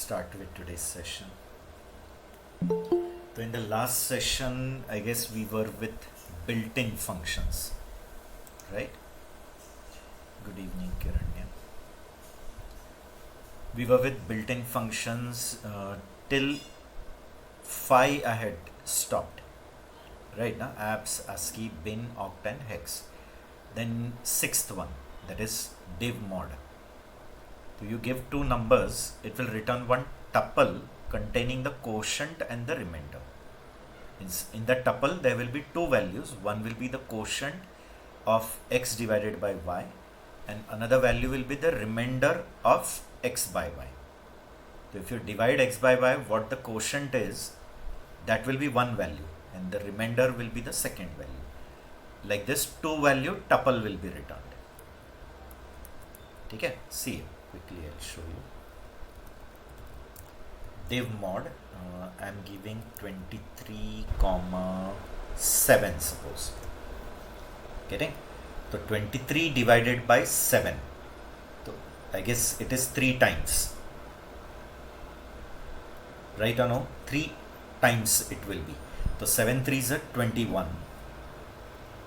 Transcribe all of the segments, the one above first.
start with today's session. So in the last session, I guess we were with built-in functions, right? Good evening, Kiranya. We were with built-in functions till phi I had stopped, right? Now abs, ASCII, bin, oct, and hex. Then sixth one, that is div mod. So you give two numbers, it will return one tuple containing the quotient and the remainder. In the tuple, there will be two values. One will be the quotient of x divided by y, and another value will be the remainder of x by y. So if you divide x by y, what the quotient is, that will be one value, and the remainder will be the second value. Like this, two value tuple will be returned. Okay, see quickly, I'll show you. Div mod, I'm giving 23 comma 7, suppose. Getting? So 23 divided by 7. So I guess it is 3 times. Right or no? 3 times it will be. So 7 3s are 21.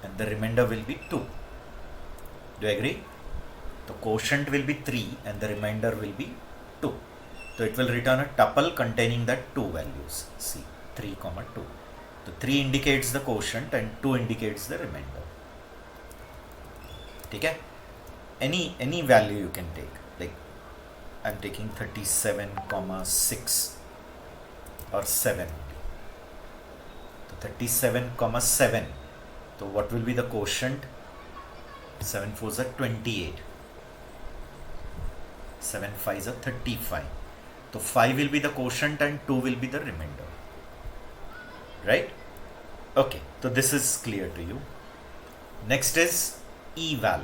And the remainder will be 2. Do you agree? The quotient will be 3 and the remainder will be 2. So it will return a tuple containing that two values. See, 3 comma 2. So 3 indicates the quotient and 2 indicates the remainder. Okay? Any value you can take. Like I'm taking 37 comma 6 or 7. So 37 comma 7. So what will be the quotient? 7 4s are 28. 7 5s are 35. So 5 will be the quotient and 2 will be the remainder. Right? Okay. So this is clear to you. Next is eval.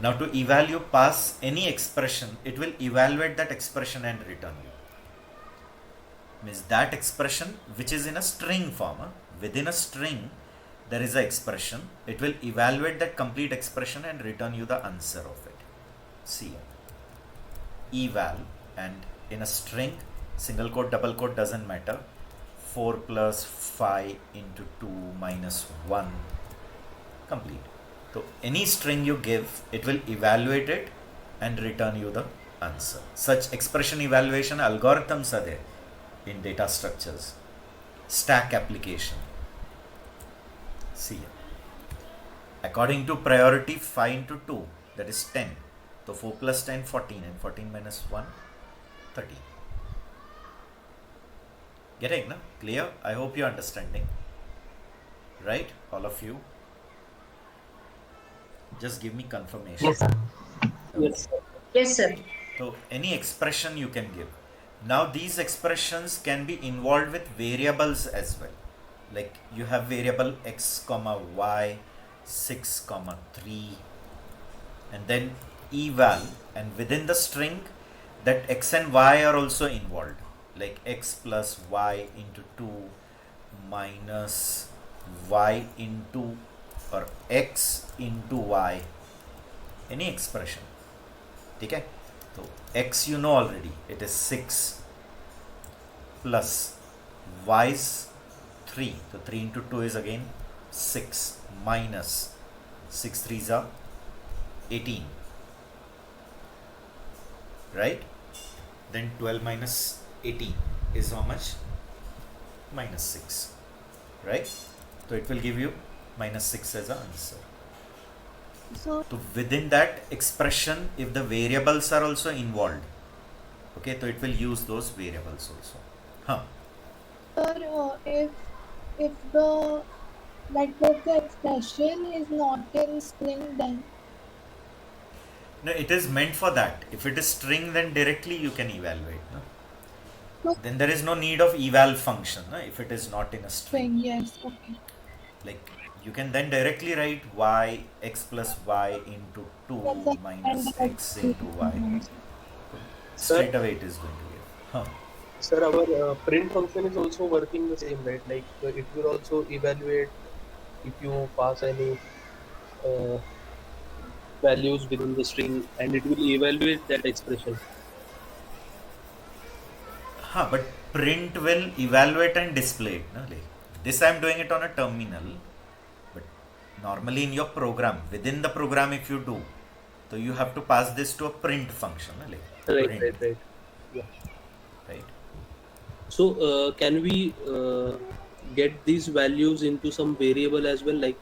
Now to eval, you pass any expression. It will evaluate that expression and return you. Means that expression which is in a string form. Within a string, there is an expression. It will evaluate that complete expression and return you the answer of it. See. Eval, and in a string, single quote, double quote, doesn't matter. 4 plus 5 into 2 minus 1, complete. So any string you give, it will evaluate it and return you the answer. Such expression evaluation algorithms are there in data structures. Stack application. See here. According to priority, 5 into 2, that is 10. So 4 plus 10, 14, and 14 minus 1, 13. Getting, no? Clear? I hope you're understanding. Right? All of you? Just give me confirmation. Yes, sir. Yes. Yes, sir. So any expression you can give. Now these expressions can be involved with variables as well. Like you have variable x comma y, 6 comma 3, and then eval, and within the string that x and y are also involved, like x plus y into 2 minus y into, or x into y, any expression. Okay, so x you know already, it is 6 plus y is 3, so 3 into 2 is again 6 minus 6 3s are 18. Right? Then 12 minus 18 is how much? Minus 6. Right? So it will give you minus 6 as an answer. So within that expression, if the variables are also involved, okay, so it will use those variables also. Sir, if the expression is not in string, then No, it is meant for that. If it is string, then directly you can evaluate. No? Then there is no need of eval function, no? If it is not in a string. yes, okay. Like you can then directly write y, x plus y into 2 minus x into y. Straight away it is going to give. Sir, our print function is also working the same, right? Like it will also evaluate if you pass any values within the string, and it will evaluate that expression. हाँ, but print will evaluate and display it. No? Like this I am doing it on a terminal, but normally in your program, within the program if you do, so you have to pass this to a print function. No? Like print, Right. Yeah. right? So can we get these values into some variable as well? Like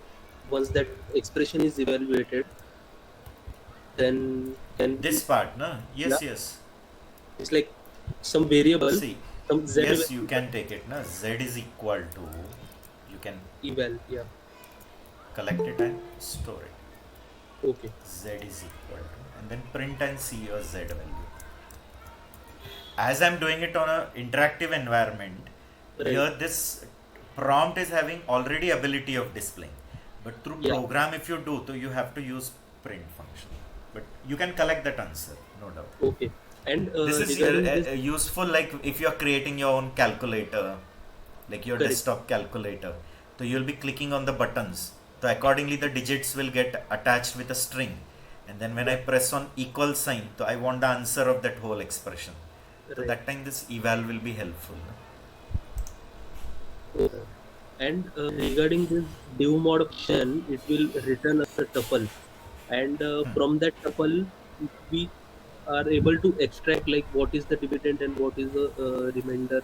once that expression is evaluated, then can we? This part, no? Yeah, Yes. it's like some variable, See, some z yes, you value can take it, no? Z is equal to, you can eval. Yeah. collect it and store it. Okay. Z is equal to, and then print and see your Z value. As I'm doing it on an interactive environment, Right. here this prompt is having already ability of displaying, but through Yeah. program if you do, so you have to use print function. But you can collect that answer, no doubt. Okay. And This is regarding this, useful like if you're creating your own calculator, like your Correct. desktop calculator, so you'll be clicking on the buttons, so accordingly the digits will get attached with a string, and then when I press on equal sign, so I want the answer of that whole expression, so Right. that time this eval will be helpful, no? And regarding this div mod function, it will return a tuple, and from that tuple, we are able to extract like what is the dividend and what is the remainder.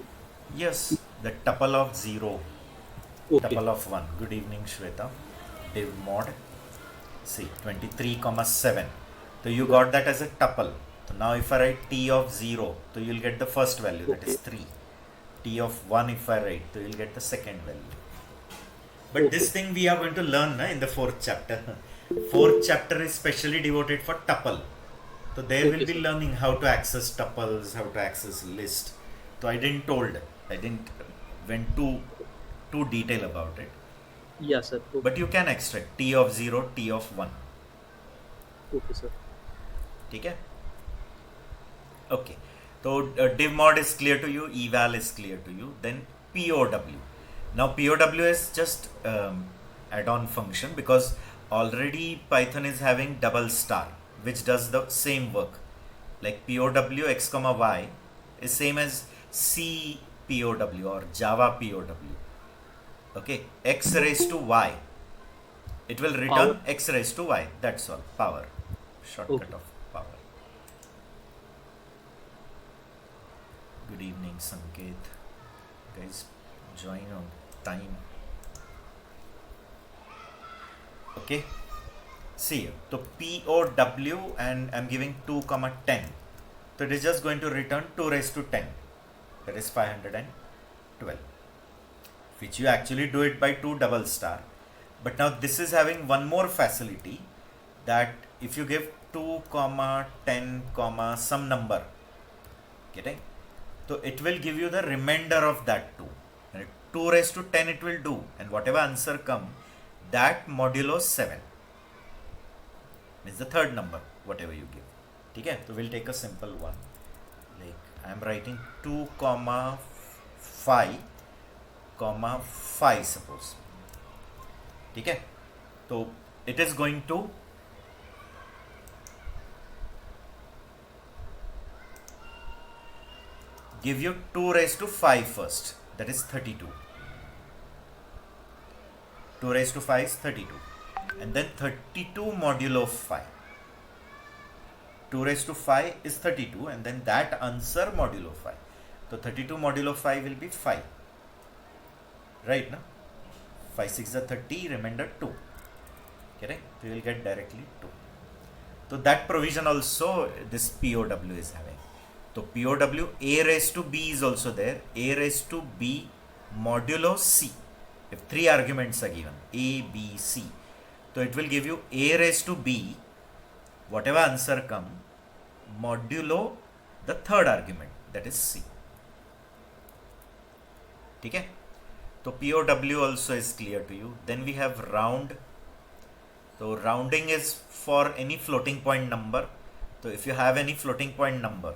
Yes, the tuple of 0, Okay. tuple of 1. Good evening, Shweta. Div mod, see 23,7. So you got that as a tuple. So now if I write t of 0, so you'll get the first value, that is 3. T of 1 if I write, so you'll get the second value. But this thing we are going to learn in the 4th chapter. 4th chapter is specially devoted for tuple. So there Okay, will be sir. learning how to access tuples, how to access list. So I didn't went too detail about it. Yeah, sir. Okay, But you can extract t of 0, t of 1. okay, sir. Okay? Okay. So div mod is clear to you, eval is clear to you. Then POW. Now POW is just add-on function because already Python is having double star, which does the same work. Like POW x comma y is same as C POW or Java POW. Okay, x raised to y. It will return Power. x raised to y. That's all. Power. Shortcut Okay. of power. Good evening, Sanket. Guys, join on time. Okay. See, so POW and I'm giving 2 comma 10. So it is just going to return 2 raised to 10. That is 512. Which you actually do it by 2 double star. But now this is having one more facility that if you give 2 comma 10 comma some number, getting? So it will give you the remainder of that 2. And 2 raised to 10 it will do, and whatever answer come, that modulo 7 means the third number, whatever you give. Okay? So we'll take a simple one. Like I am writing 2 comma 5 comma 5 suppose. Okay? So it is going to give you 2 raised to 5 first, that is 32. 2 raised to 5 is 32, and then 32 modulo 5. 2 raised to 5 is 32, and then that answer modulo 5. So 32 modulo 5 will be 5. Right now? 5 6 is 30, remainder 2. Correct? So you will get directly 2. So that provision also this POW is having. So POW a raised to b is also there. A raised to b modulo c. If 3 arguments are given, a, b, c. So it will give you a raised to b, whatever answer come, modulo the third argument, that is c. Okay? So POW also is clear to you. Then we have round. So rounding is for any floating point number. So if you have any floating point number,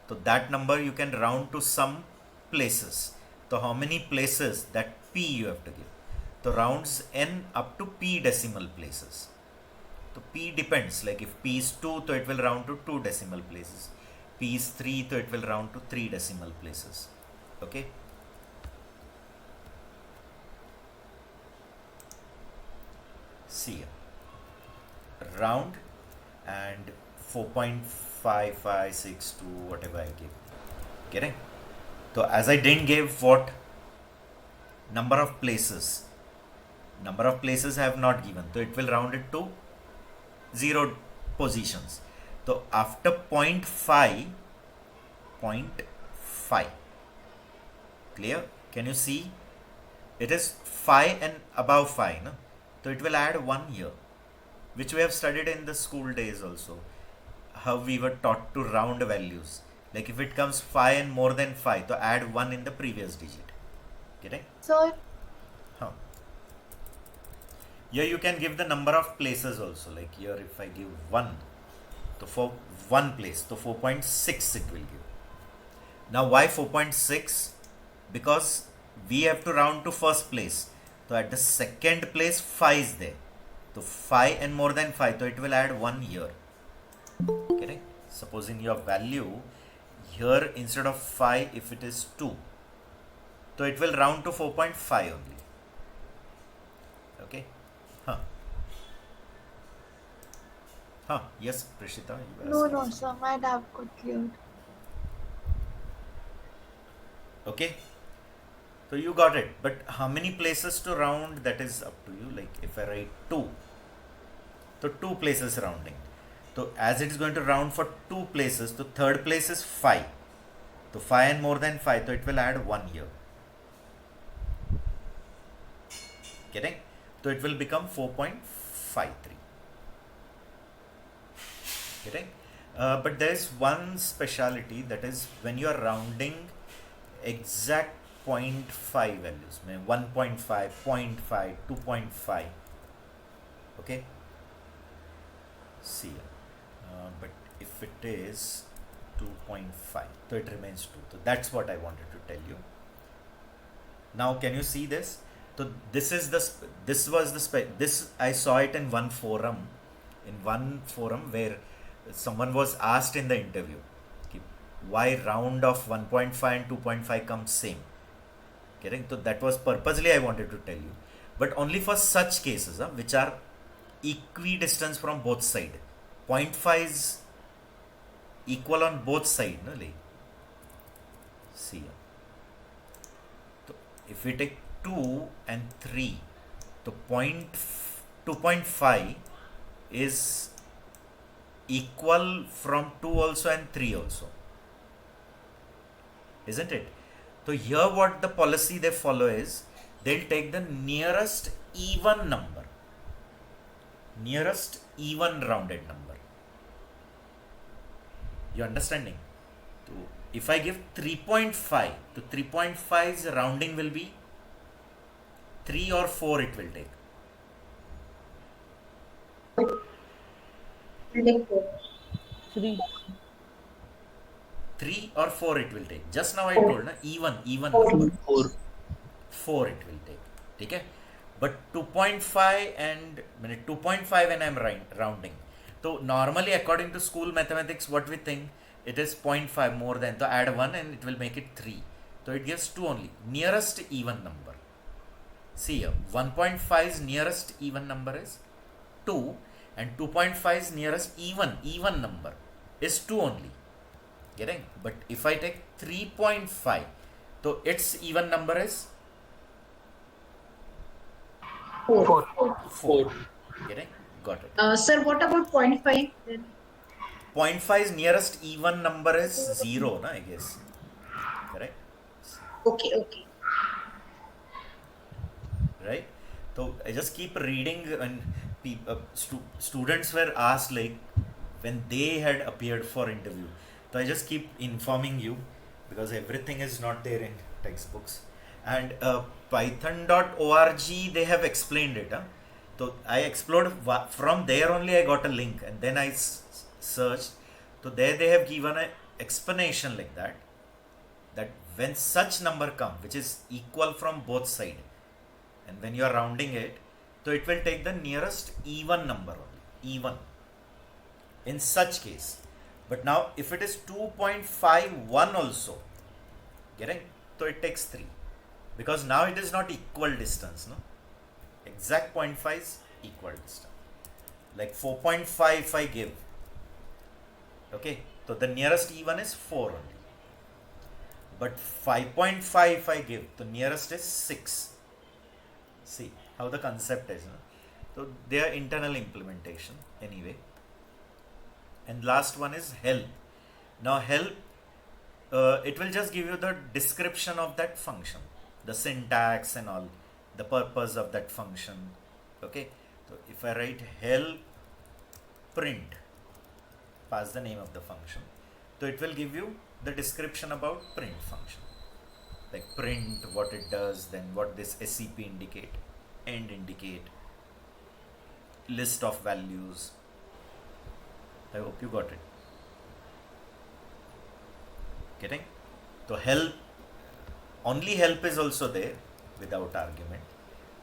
so that number you can round to some places. So how many places, that p you have to give. So rounds n up to p decimal places. So p depends, like if p is 2, so it will round to 2 decimal places. P is 3, so it will round to 3 decimal places. Okay. See here. Round and 4.5562 whatever I give. Getting? So as I didn't give what number of places I have not given, so it will round it to 0 positions. So after 0.5, clear? Can you see? It is 5 and above 5, no? So it will add 1 here, which we have studied in the school days also, how we were taught to round values. Like if it comes 5 and more than 5, so add 1 in the previous digit. Getting? So Here you can give the number of places also. Like here if I give 1, so for 1 place, so 4.6 it will give. Now why 4.6? Because we have to round to first place. So at the second place 5 is there. So 5 and more than 5, so it will add 1 here. Correct? Suppose in your value, here instead of 5, if it is 2, so it will round to 4.5 only. Okay? Yes, Prishita, you were asking no, something. sir, my doubt got cleared. Okay? So you got it. But how many places to round, that is up to you. Like if I write 2, so 2 places rounding. So as it is going to round for 2 places, so third place is 5. So 5 and more than 5, so it will add 1 here. Getting? So it will become 4.53. Getting? But there is one speciality, that is when you are rounding exact 0.5 values, 1.5, 0.5, 2.5. Okay? See, but if it is 2.5, so it remains 2. So that's what I wanted to tell you. Now can you see this? So this is this I saw it in one forum where someone was asked in the interview, why round of 1.5 and 2.5 comes same. Getting? So that was purposely I wanted to tell you, but only for such cases which are equidistant from both sides. 0.5 is equal on both sides. No? Like, see, so if we take 2 and 3, so 2.5 is equal from 2 also and 3 also, isn't it? So here what the policy they follow is, they'll take the nearest even number, nearest even rounded number. You understanding? So if I give 3.5, to 3.5's rounding will be 3 or 4 it will take. 3. 3 or 4 it will take. Just now I told na, even number. 4 it will take. Okay? But 2.5 and 2.5 when I am rounding. So normally according to school mathematics, what we think, it is 0.5 more than, so add 1 and it will make it 3. So it gives 2 only. Nearest even number. See here, 1.5's nearest even number is 2 and 2.5's nearest even number is 2 only. Getting? But if I take 3.5, so its even number is 4. 4. Getting? Got it. Sir, what about 0.5 then? 0.5's nearest even number is 0, na, I guess. Correct? Okay. Right? So I just keep reading, and students were asked, like when they had appeared for interview. So I just keep informing you, because everything is not there in textbooks. And python.org, they have explained it. So I explored from there only. I got a link, and then I searched. So there they have given an explanation like that when such number come, which is equal from both sides, and when you are rounding it, so it will take the nearest even number only. Even. In such case, But now if it is 2.51 also, getting, so it takes 3, because now it is not equal distance, no, exact 0.5 is equal distance. Like 4.5 if I give, okay, so the nearest even is 4 only. But 5.5 if I give, the nearest is 6. See how the concept is, no? So they are internal implementation anyway. And last one is help. Now help, it will just give you the description of that function, the syntax and all, the purpose of that function. Okay, so if I write help print, pass the name of the function, so it will give you the description about print function, like print, what it does, then what this SCP indicate, end indicate, list of values. I hope you got it. Getting? So help, only help is also there without argument.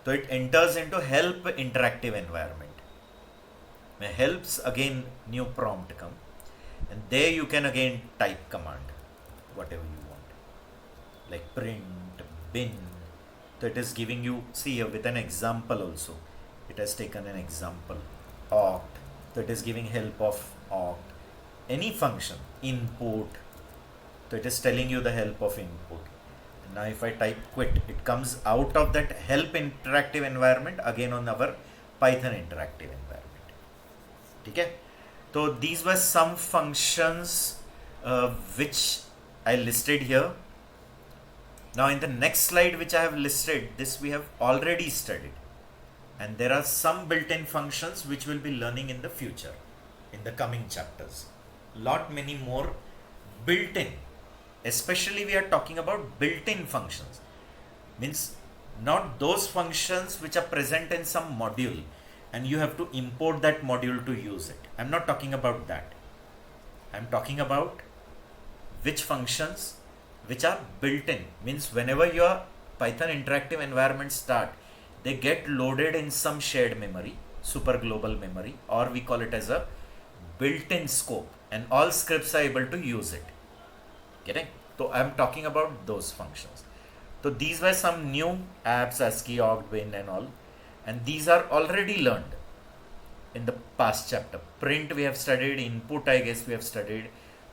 So it enters into help interactive environment. When helps, again new prompt come, and there you can again type command, whatever you want, like print, bin. So it is giving you, see here with an example also, it has taken an example, oct, so it is giving help of oct, any function, input, so it is telling you the help of input. Now if I type quit, it comes out of that help interactive environment again on our Python interactive environment. Okay? So these were some functions which I listed here. Now in the next slide which I have listed, this we have already studied, and there are some built-in functions which we'll be learning in the future, in the coming chapters. Lot many more built-in, especially we are talking about built-in functions, means not those functions which are present in some module and you have to import that module to use it. I'm not talking about that. I'm talking about which functions which are built-in, means whenever your Python interactive environment start, they get loaded in some shared memory, super global memory, or we call it as a built-in scope, and all scripts are able to use it. Getting? So I'm talking about those functions. So these were some new apps, ASCII, oct, bin and all, and these are already learned in the past chapter. Print we have studied, input I guess we have studied,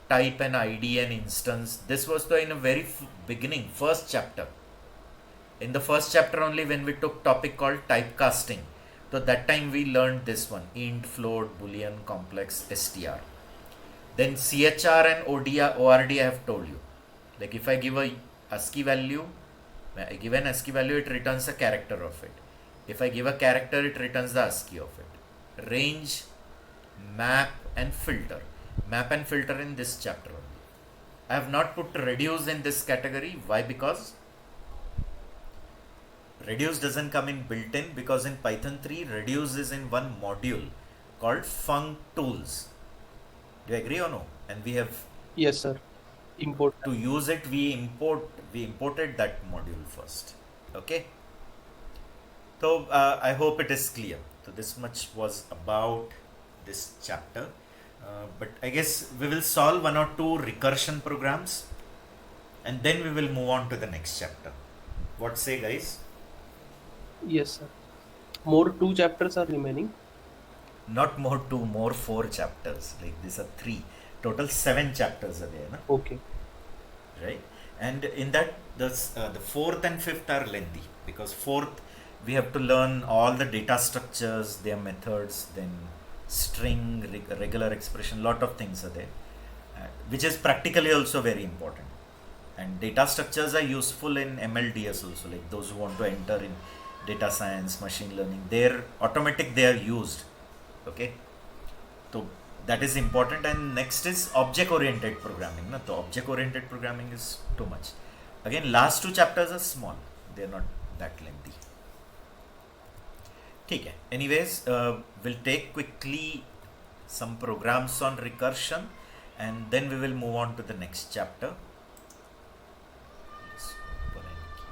type and ID and instance. This was the in a very beginning, first chapter. In the first chapter only, when we took topic called typecasting, so that time we learned this one, int, float, boolean, complex, str. Then CHR and ORD I have told you. Like if I give a ASCII value, when I give an ASCII value, it returns a character of it. If I give a character, it returns the ASCII of it. Range, map and filter. Map and filter in this chapter only. I have not put reduce in this category. Why? Because reduce doesn't come in built-in, because in Python 3, reduce is in one module called functools. Do you agree or no? And we have, Yes, sir. Import. to use it, we imported that module first. Okay. So I hope it is clear. So this much was about this chapter. But I guess we will solve 1 or 2 recursion programs, and then we will move on to the next chapter. What say, guys? Yes, sir. More 2 chapters are remaining. Not more 2, more 4 chapters. Like these are 3. Total 7 chapters are there, na? Okay. Right? And in that, the 4th and 5th are lengthy, because 4th we have to learn all the data structures, their methods, then string, regular expression, lot of things are there, which is practically also very important. And data structures are useful in MLDS also, like those who want to enter in data science, machine learning, they're automatic, they are used. Okay, so that is important. And next is object oriented programming. So object oriented programming is too much. Again, last 2 chapters are small, they're not that lengthy. Okay. Anyways, we'll take quickly some programs on recursion, and then we will move on to the next chapter. Let's open and keep.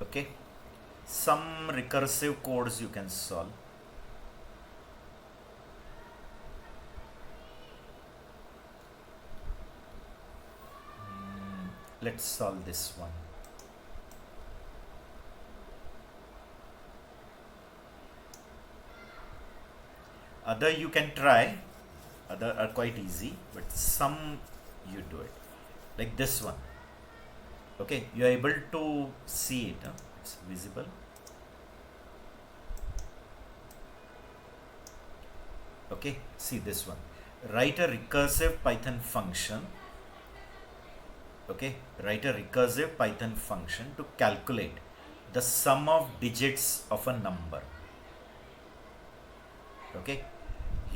Okay, some recursive codes you can solve. Let's solve this one. Other you can try, other are quite easy, but some you do it. Like this one. Okay, you are able to see it, huh? It's visible. Okay, see this one. Write a recursive Python function. Okay, write a recursive Python function to calculate the sum of digits of a number. Okay,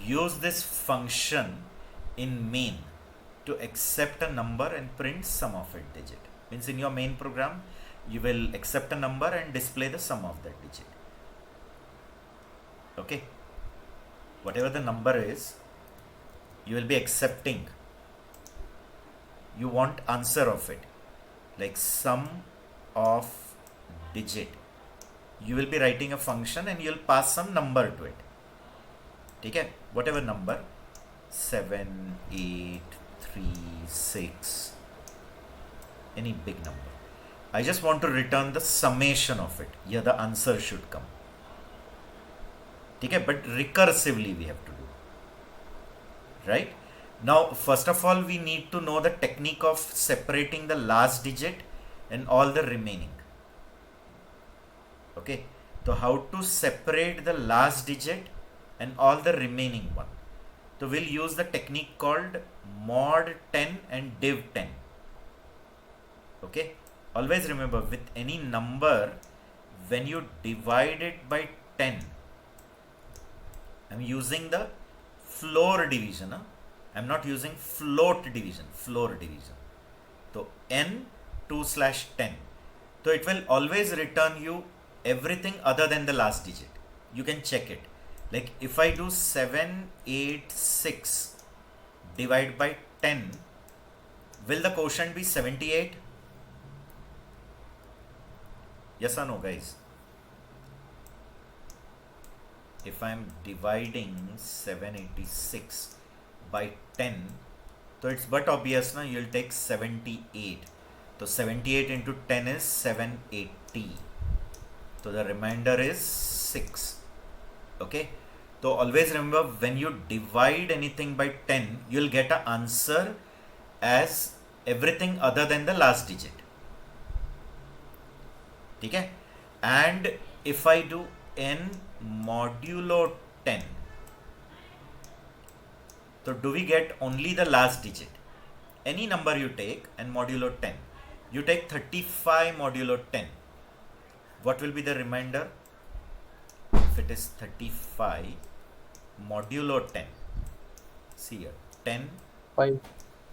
use this function in main to accept a number and print sum of a digit. Means in your main program, you will accept a number and display the sum of that digit. Okay, whatever the number is, you will be accepting. You want answer of it, like sum of digit. You will be writing a function and you will pass some number to it. Okay, whatever number, 7, 8, 3, 6, any big number. I just want to return the summation of it. Here the answer should come. Okay, but recursively we have to do. Right? Now, first of all, we need to know the technique of separating the last digit and all the remaining. Okay, so how to separate the last digit and all the remaining one. So we'll use the technique called mod 10 and div 10. Okay, always remember, with any number, when you divide it by 10, I'm using the floor division. I'm not using float division, floor division. So n 2/10. So it will always return you everything other than the last digit. You can check it. Like if I do 786 divide by 10, will the quotient be 78? Yes or no, guys? If I am dividing 786 by 10, so it's but obvious now, you'll take 78. So 78 into 10 is 780. So the remainder is 6. Okay, so always remember, when you divide anything by 10, you'll get an answer as everything other than the last digit. Okay, and if I do n modulo 10, so do we get only the last digit? Any number you take and modulo 10, you take 35 modulo 10, what will be the remainder? If it is 35 modulo 10, see here, 10, 5.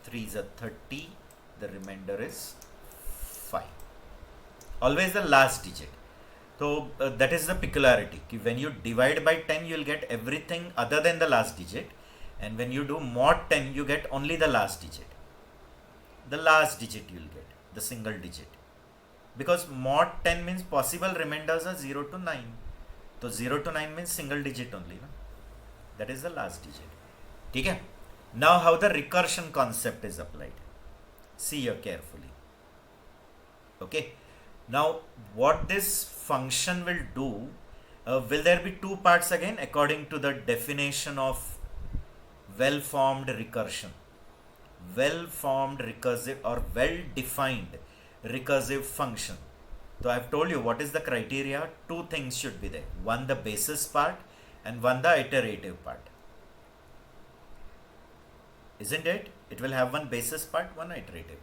3 is a 30, the remainder is 5. Always the last digit. So that is the peculiarity. When you divide by 10, you will get everything other than the last digit, and when you do mod 10, you get only the last digit. The last digit you will get, the single digit. Because mod 10 means possible remainders are 0 to 9. So 0 to 9 means single digit only. No? That is the last digit. Okay? Now how the recursion concept is applied. See here carefully. Okay? Now what this function will do, will there be two parts again according to the definition of well-formed recursion? Well-formed recursive or well-defined recursive function. So I have told you what is the criteria. Two things should be there. One the basis part and one the iterative part. Isn't it? It will have one basis part, one iterative.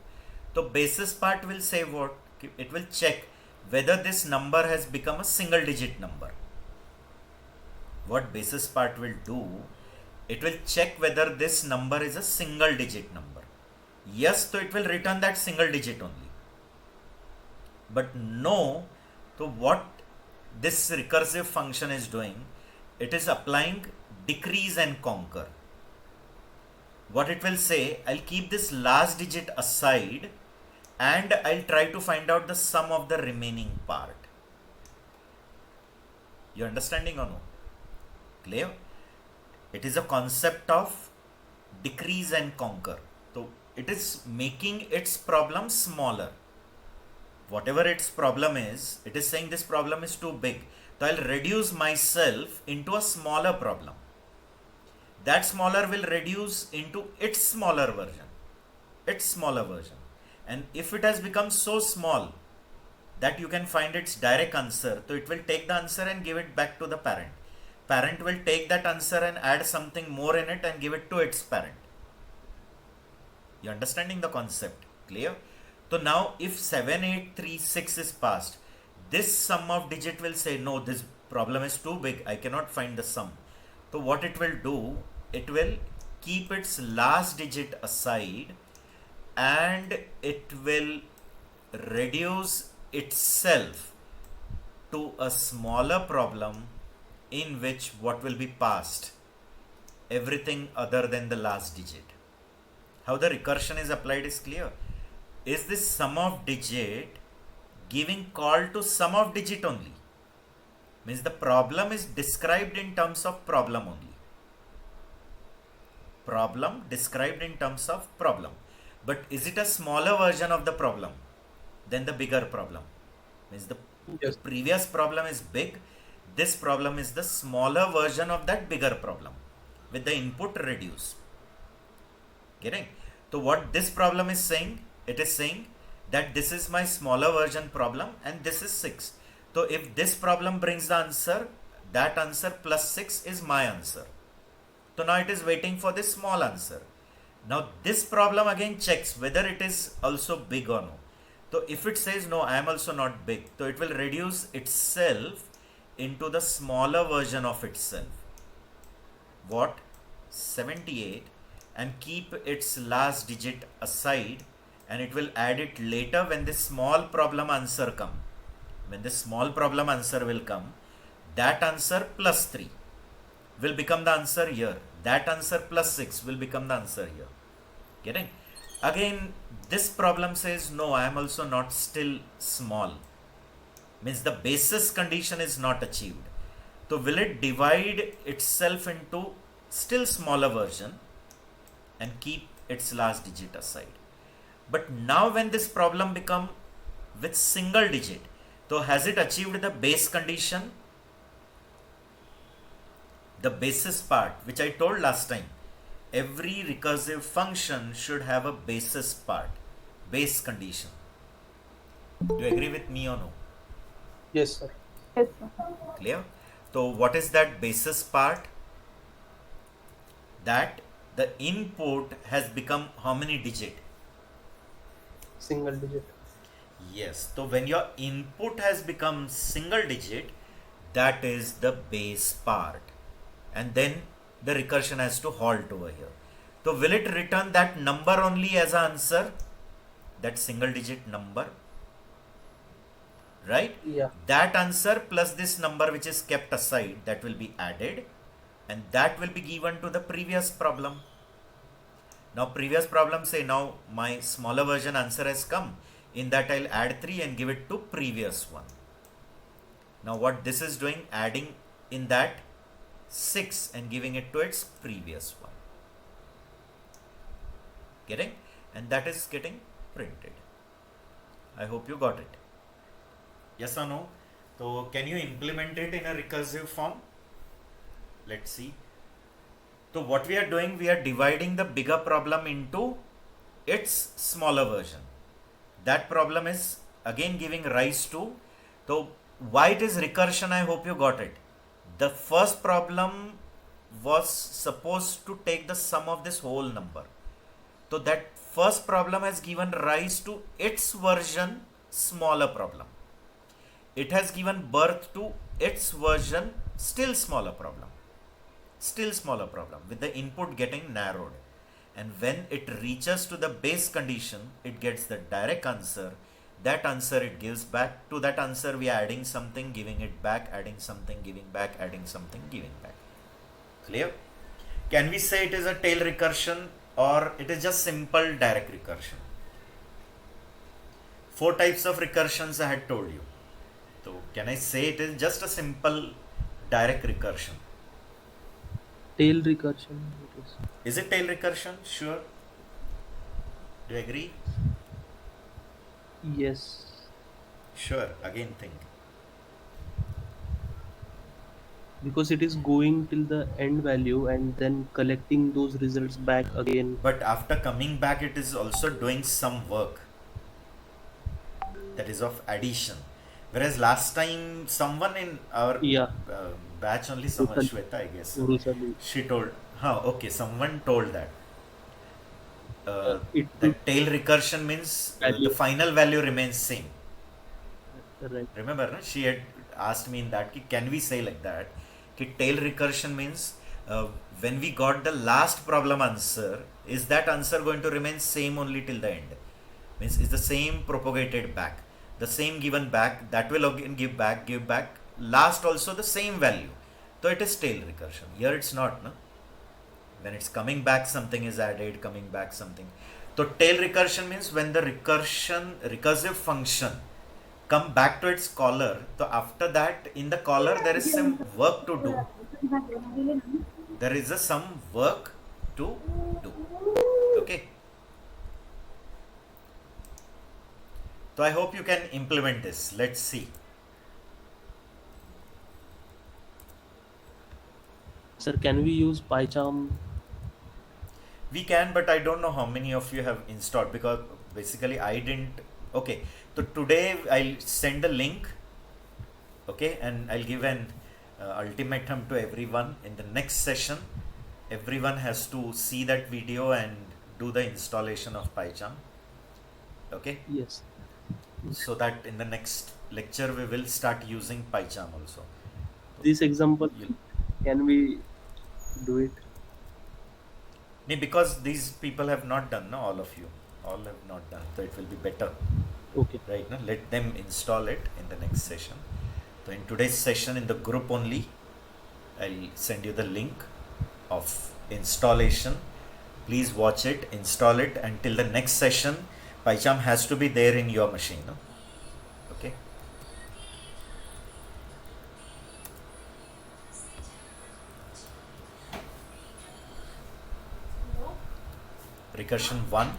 So basis part will say what? It will check whether this number has become a single digit number. What basis part will do, it will check whether this number is a single digit number. Yes, so it will return that single digit only. But no, so what this recursive function is doing, it is applying decrease and conquer. What it will say, I'll keep this last digit aside and I'll try to find out the sum of the remaining part. You understanding or no? Clear? It is a concept of decrease and conquer. So it is making its problem smaller. Whatever its problem is, it is saying this problem is too big. So I'll reduce myself into a smaller problem. That smaller will reduce into its smaller version. Its smaller version. And if it has become so small that you can find its direct answer, so it will take the answer and give it back to the parent. Parent will take that answer and add something more in it and give it to its parent. You understanding the concept? Clear? So now if 7836 is passed, this sum of digit will say, no, this problem is too big, I cannot find the sum. So what it will do, it will keep its last digit aside and it will reduce itself to a smaller problem in which what will be passed? Everything other than the last digit. How the recursion is applied is clear. Is this sum of digit giving call to sum of digit only? Means the problem is described in terms of problem only. Problem described in terms of problem. But is it a smaller version of the problem than the bigger problem? Means the Yes. previous problem is big. This problem is the smaller version of that bigger problem with the input reduced. Getting? So what this problem is saying, it is saying that this is my smaller version problem and this is 6. So if this problem brings the answer, that answer plus 6 is my answer. So now it is waiting for this small answer. Now this problem again checks whether it is also big or no. So if it says no, I am also not big, so it will reduce itself into the smaller version of itself. What? 78, and keep its last digit aside, and it will add it later when this small problem answer come. When this small problem answer will come, that answer plus 3 will become the answer here. That answer plus 6 will become the answer here. Getting? Again, this problem says no, I am also not still small. Means the basis condition is not achieved. So will it divide itself into still smaller version and keep its last digit aside? But now when this problem become with single digit, so has it achieved the base condition? The basis part, which I told last time, every recursive function should have a basis part, base condition. Do you agree with me or no? Yes, sir. Yes, sir. Clear? So what is that basis part? That the input has become how many digit? Single digit. Yes. So when your input has become single digit, that is the base part. And then the recursion has to halt over here. So will it return that number only as an answer? That single digit number? Right? Yeah. That answer plus this number which is kept aside, that will be added, and that will be given to the previous problem. Now previous problem say now my smaller version answer has come. In that I'll add 3 and give it to previous one. Now what this is doing, adding in that 6 and giving it to its previous one. Getting? And that is getting printed. I hope you got it. Yes or no? So can you implement it in a recursive form? Let's see. So what we are doing, we are dividing the bigger problem into its smaller version. That problem is again giving rise to, so why it is recursion, I hope you got it. The first problem was supposed to take the sum of this whole number. So that first problem has given rise to its version smaller problem. It has given birth to its version still smaller problem. Still smaller problem with the input getting narrowed. And when it reaches to the base condition, it gets the direct answer. That answer it gives back. To that answer we are adding something, giving it back, adding something, giving back, adding something, giving back. Clear? Can we say it is a tail recursion or it is just simple direct recursion? 4 types of recursions I had told you. So can I say it is just a simple direct recursion? Tail recursion. It is. Is it tail recursion? Sure. Do you agree? Yes. Sure. Again think. Because it is going till the end value and then collecting those results back again. But after coming back, it is also doing some work that is of addition. Whereas last time, someone in our Yeah. batch only, someone, Rusali. Shweta, I guess, Rusali. she told, okay, someone told that. It The will tail recursion means the value. final value remains same. Right. Remember, no? She had asked me in that, can we say like that? Tail recursion means when we got the last problem answer, is that answer going to remain same only till the end? Means is the same propagated back, the same given back, that will again give back, last also the same value. So it is tail recursion. Here it's not, no? When it's coming back, something is added, coming back something. So tail recursion means when the recursive function come back to its caller, so after that in the caller there is some work to do. There is some work to do. Okay. So I hope you can implement this. Let's see. Sir, can we use PyCharm? We can, but I don't know how many of you have installed, because basically I didn't. Okay, so today I'll send a link, okay, and I'll give an ultimatum to everyone. In the next session, everyone has to see that video and do the installation of PyCharm. Okay, Yes. so that in the next lecture we will start using PyCharm also. This example, You'll- can we do it? because these people have not done, no, all of you, all have not done, so it will be better, Okay. right? No, let them install it in the next session. So in today's session, in the group only, I'll send you the link of installation. Please watch it, install it, until the next session. PyCharm has to be there in your machine, no? Okay. Recursion 1.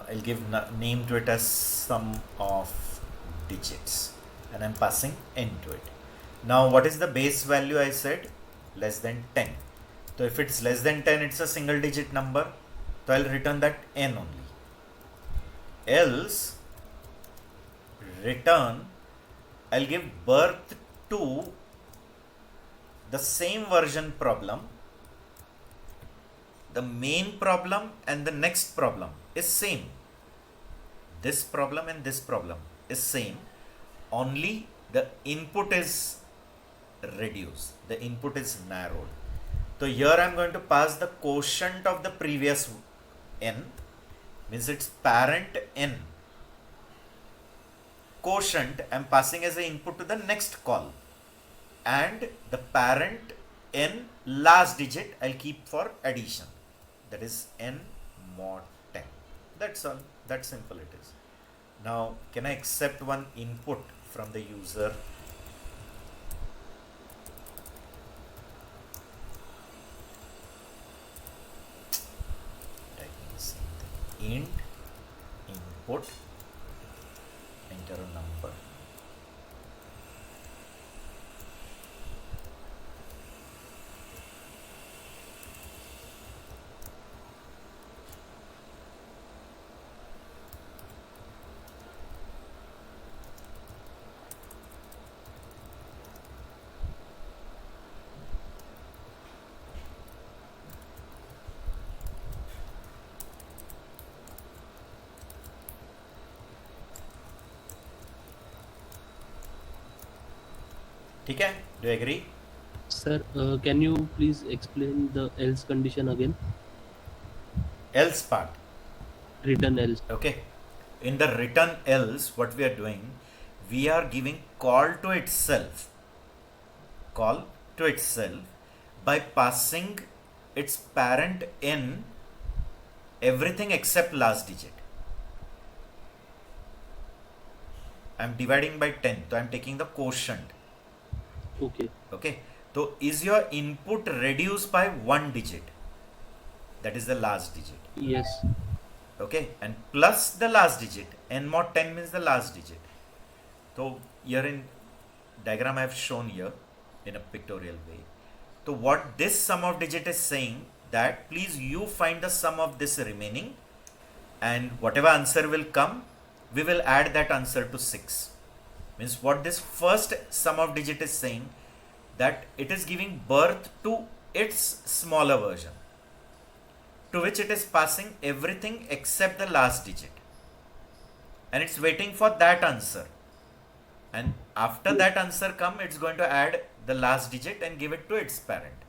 I'll give name to it as sum of digits, and I'm passing n to it. Now what is the base value? I said less than 10. So if it's less than 10, it's a single digit number, so I'll return that n only. Else return, I'll give birth to the same version problem. The main problem and the next problem is same. This problem and this problem is same, only the input is reduced, the input is narrowed. So here I am going to pass the quotient of the previous n, means its parent n. Quotient I am passing as an input to the next call, and the parent n last digit I'll keep for addition, that is n mod 10. That's all. That simple it is. Now can I accept one input from the user? Typing the same thing. Int input, enter a number. ठीक है? Do you agree? Sir, can you please explain the else condition again? Else part. Return else. Okay. In the return else, what we are doing, we are giving call to itself by passing its parent in everything except last digit. I'm dividing by 10, so I'm taking the quotient. Okay. Okay, so is your input reduced by one digit? That is the last digit. Yes. Okay, and plus the last digit. N mod 10 means the last digit. So here in diagram I have shown here in a pictorial way. So what this sum of digit is saying, that please you find the sum of this remaining, and whatever answer will come, we will add that answer to 6. Means what this first sum of digit is saying, that it is giving birth to its smaller version, to which it is passing everything except the last digit, and it's waiting for that answer, and after that answer come, it's going to add the last digit and give it to its parent.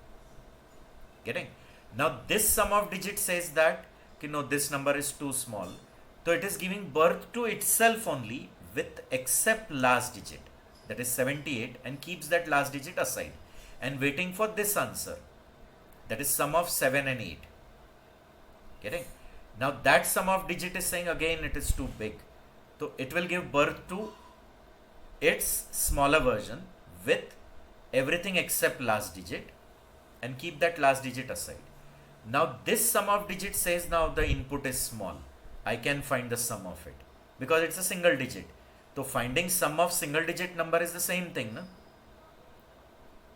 Getting? Now this sum of digit says that, you know, this number is too small, so it is giving birth to itself only with except last digit, that is 78, and keeps that last digit aside and waiting for this answer, that is sum of 7 and 8. Getting? Now that sum of digit is saying again it is too big, so it will give birth to its smaller version with everything except last digit and keep that last digit aside. Now this sum of digit says now the input is small, I can find the sum of it because it's a single digit. So finding sum of single digit number is the same thing, no?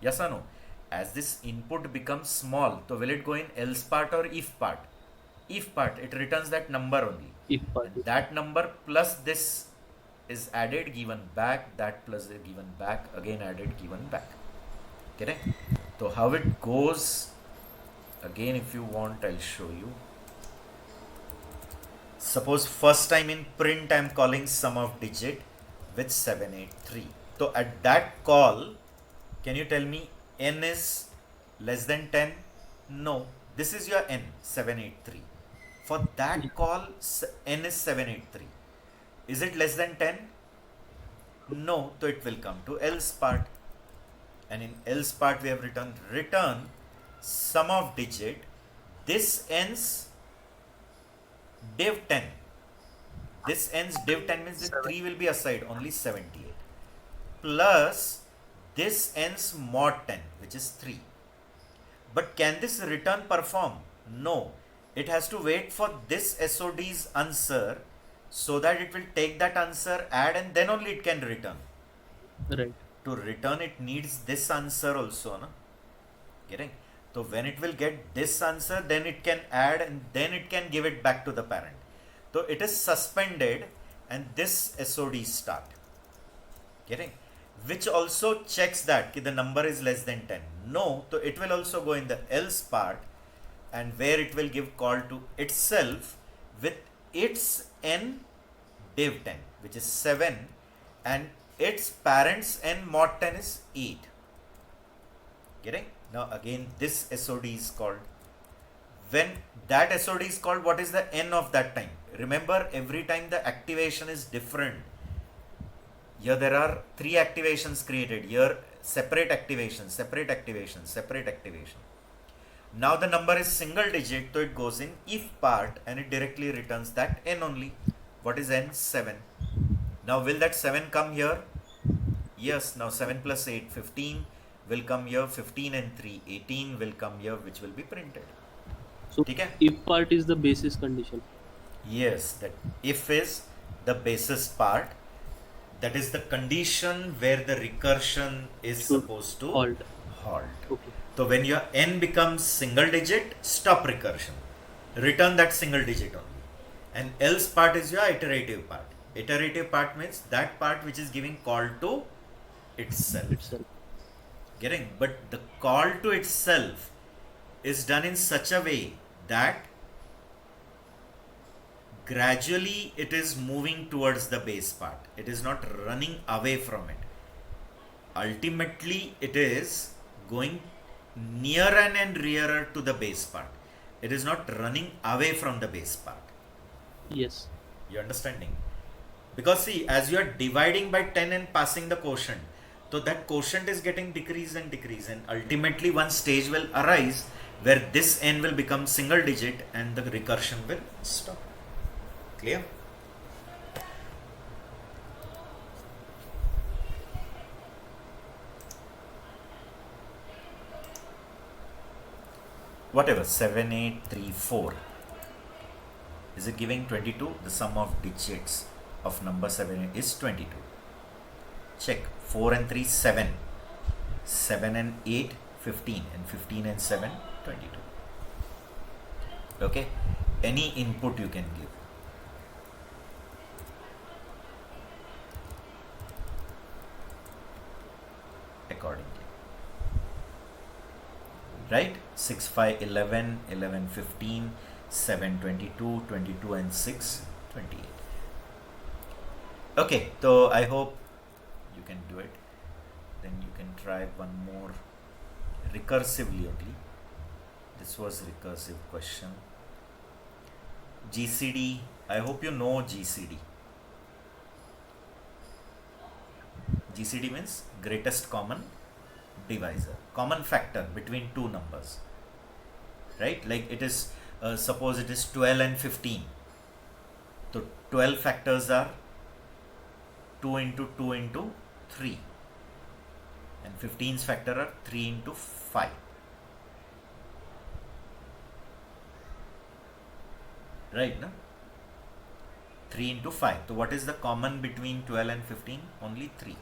Yes or no? As this input becomes small, so will it go in else part or if part? If part, it returns that number only. If part. And that number plus this is added, given back, that plus the given back, again added, given back. Correct? So how it goes, again if you want I'll show you. Suppose first time in print I'm calling sum of digit with 783. So at that call, can you tell me n is less than 10? No, this is your n, 783. For that call, n is 783. Is it less than 10? No, so it will come to else part. And in else part we have written return sum of digit. This ends div 10. This ends div 10 means the 3 will be aside, only 78. Plus this ends mod 10, which is 3. But can this return perform? No. It has to wait for this SOD's answer so that it will take that answer, add, and then only it can return. Right. To return it needs this answer also, no? Getting? So when it will get this answer, then it can add and then it can give it back to the parent. So it is suspended and this SOD start. Getting? Which also checks that the number is less than 10. No, so it will also go in the else part, and where it will give call to itself with its n div 10, which is 7, and its parents n mod 10 is 8. Getting? Now again this SOD is called. When that SOD is called, what is the n of that time? Remember, every time the activation is different. Here there are 3 activations created. Here separate activation, separate activation, separate activation. Now the number is single digit, so it goes in if part and it directly returns that n only. What is n? 7. Now will that 7 come here? Yes. Now 7 plus 8, 15 will come here. 15 and 3, 18 will come here, which will be printed. So Okay? if part is the basis condition. Yes, that if is the basis part. That is the condition where the recursion is Should supposed to halt. halt. Okay. So when your n becomes single digit, stop recursion. Return that single digit only. And else part is your iterative part. Iterative part means that part which is giving call to itself. Itself. Getting? But the call to itself is done in such a way that gradually it is moving towards the base part. It is not running away from it. Ultimately, it is going nearer and nearer to the base part. It is not running away from the base part. Yes. You understanding? Because see, as you are dividing by 10 and passing the quotient, so that quotient is getting decrease and decrease, and ultimately one stage will arise where this n will become single digit and the recursion will stop. Clear? Whatever, 7, 8, 3, 4. Is it giving 22? The sum of digits of number 7 is 22. Check. 4 and 3, 7. 7 and 8, 15. And 15 and 7, 22. Okay. Any input you can give. Accordingly. Right? 6, 5, 11, 11, 15, 7, 22, 22 and 6, 28. Okay, so I hope you can do it. Then you can try one more recursively only. This was recursive question. GCD, I hope you know GCD. GCD means greatest common divisor, common factor between two numbers, right? Like it is, suppose it is 12 and 15. So 12 factors are 2 into 2 into 3, and 15's factor are 3 into 5. Right, no? 3 into 5. So what is the common between 12 and 15? Only 3.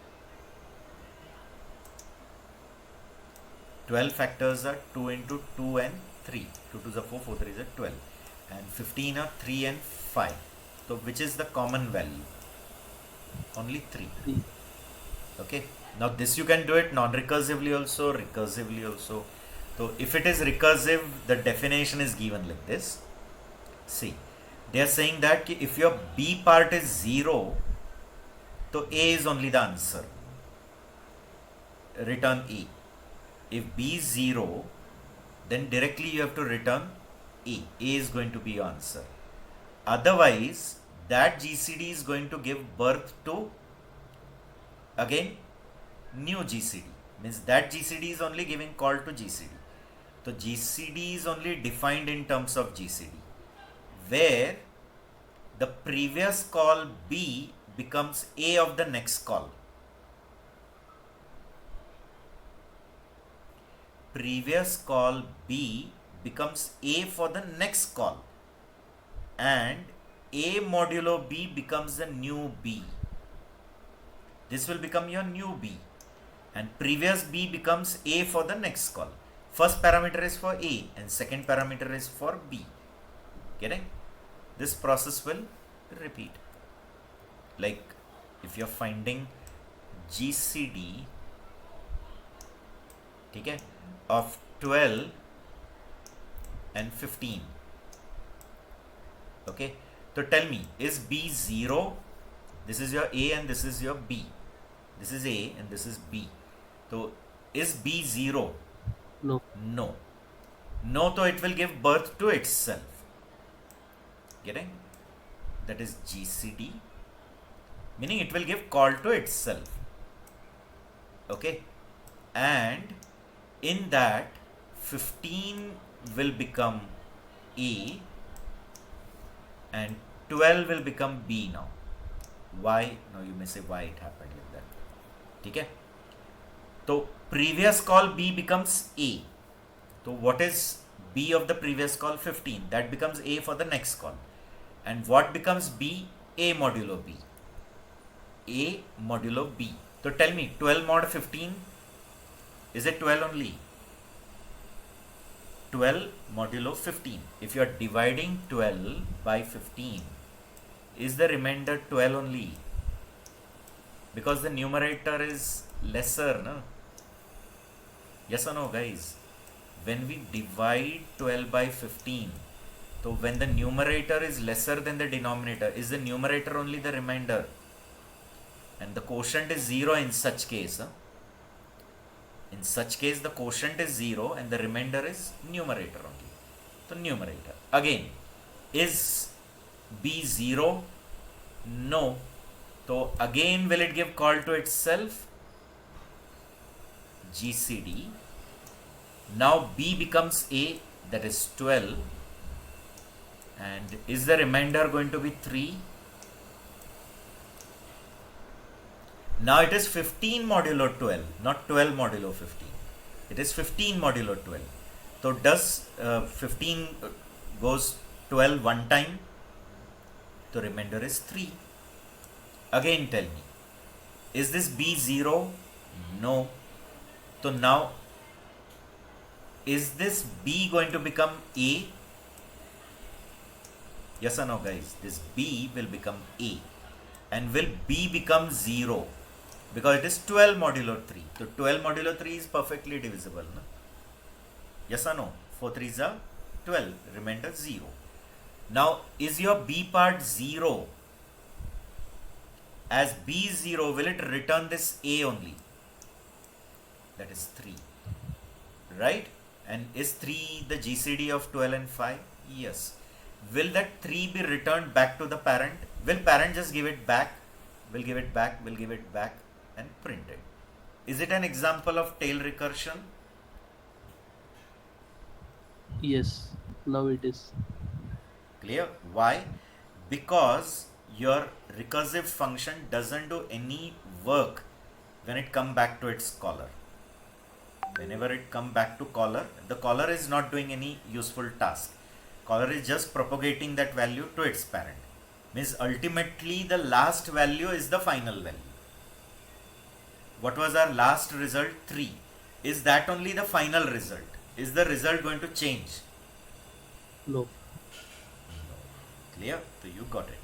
12 factors are 2 into 2 and 3. 2 to the 4, 4 3 is 12. And 15 are 3 and 5. So which is the common value? Only 3. 3. Okay. Now this you can do it non-recursively also, recursively also. So if it is recursive, the definition is given like this. See, they are saying that if your B part is 0, so A is only the answer. Return A. If B is 0, then directly you have to return A. A is going to be your answer. Otherwise, that GCD is going to give birth to, again, new GCD. Means that GCD is only giving call to GCD. So GCD is only defined in terms of GCD, where the previous call B becomes A of the next call. Previous call B becomes A for the next call, and A modulo B becomes the new B. This will become your new B, and previous B becomes A for the next call. First parameter is for A and second parameter is for B. Getting? This process will repeat. Like if you're finding GCD, okay, of 12 and 15. Okay, so tell me, is B 0? This is your A and this is your B. This is A and this is B. So is B 0? No. No. No, so it will give birth to itself. Getting? That is GCD. Meaning it will give call to itself. Okay. And in that 15 will become A and 12 will become B now. Why? Now you may say why it happened like that. Okay. So previous call B becomes A. So what is B of the previous call? 15. That becomes A for the next call. And what becomes B? A modulo B. A modulo B. So tell me, 12 mod 15, is it 12 only? 12 modulo 15. If you are dividing 12 by 15, is the remainder 12 only? Because the numerator is lesser, no? Yes or no, guys? When we divide 12 by 15, so when the numerator is lesser than the denominator, is the numerator only the remainder? And the quotient is 0 in such case. Huh? In such case, the quotient is 0 and the remainder is numerator only. So numerator. Again, is B 0? No. So again, will it give call to itself? GCD. Now B becomes A that is 12, and is the remainder going to be 3? Now it is 15 modulo 12, not 12 modulo 15. It is 15 modulo 12. So does 15 goes 12 one time? The remainder is 3. Again tell me, is this B 0? No. So now, is this B going to become A? Yes or no, guys? This B will become A. And will B become 0? Because it is 12 modulo 3. So 12 modulo 3 is perfectly divisible. No? Yes or no? 4 3s are 12. Remainder 0. Now, is your B part 0? As B is 0, will it return this A only? That is 3. Right? And is 3 the GCD of 12 and 5? Yes. Will that 3 be returned back to the parent? Will parent just give it back? Will give it back, will give it back and print it. Is it an example of tail recursion? Yes, now it is. Clear? Why? Because your recursive function doesn't do any work when it come back to its caller. Whenever it come back to caller, the caller is not doing any useful task. Caller is just propagating that value to its parent. Means ultimately the last value is the final value. What was our last result? 3. Is that only the final result? Is the result going to change? No. Clear? So you got it.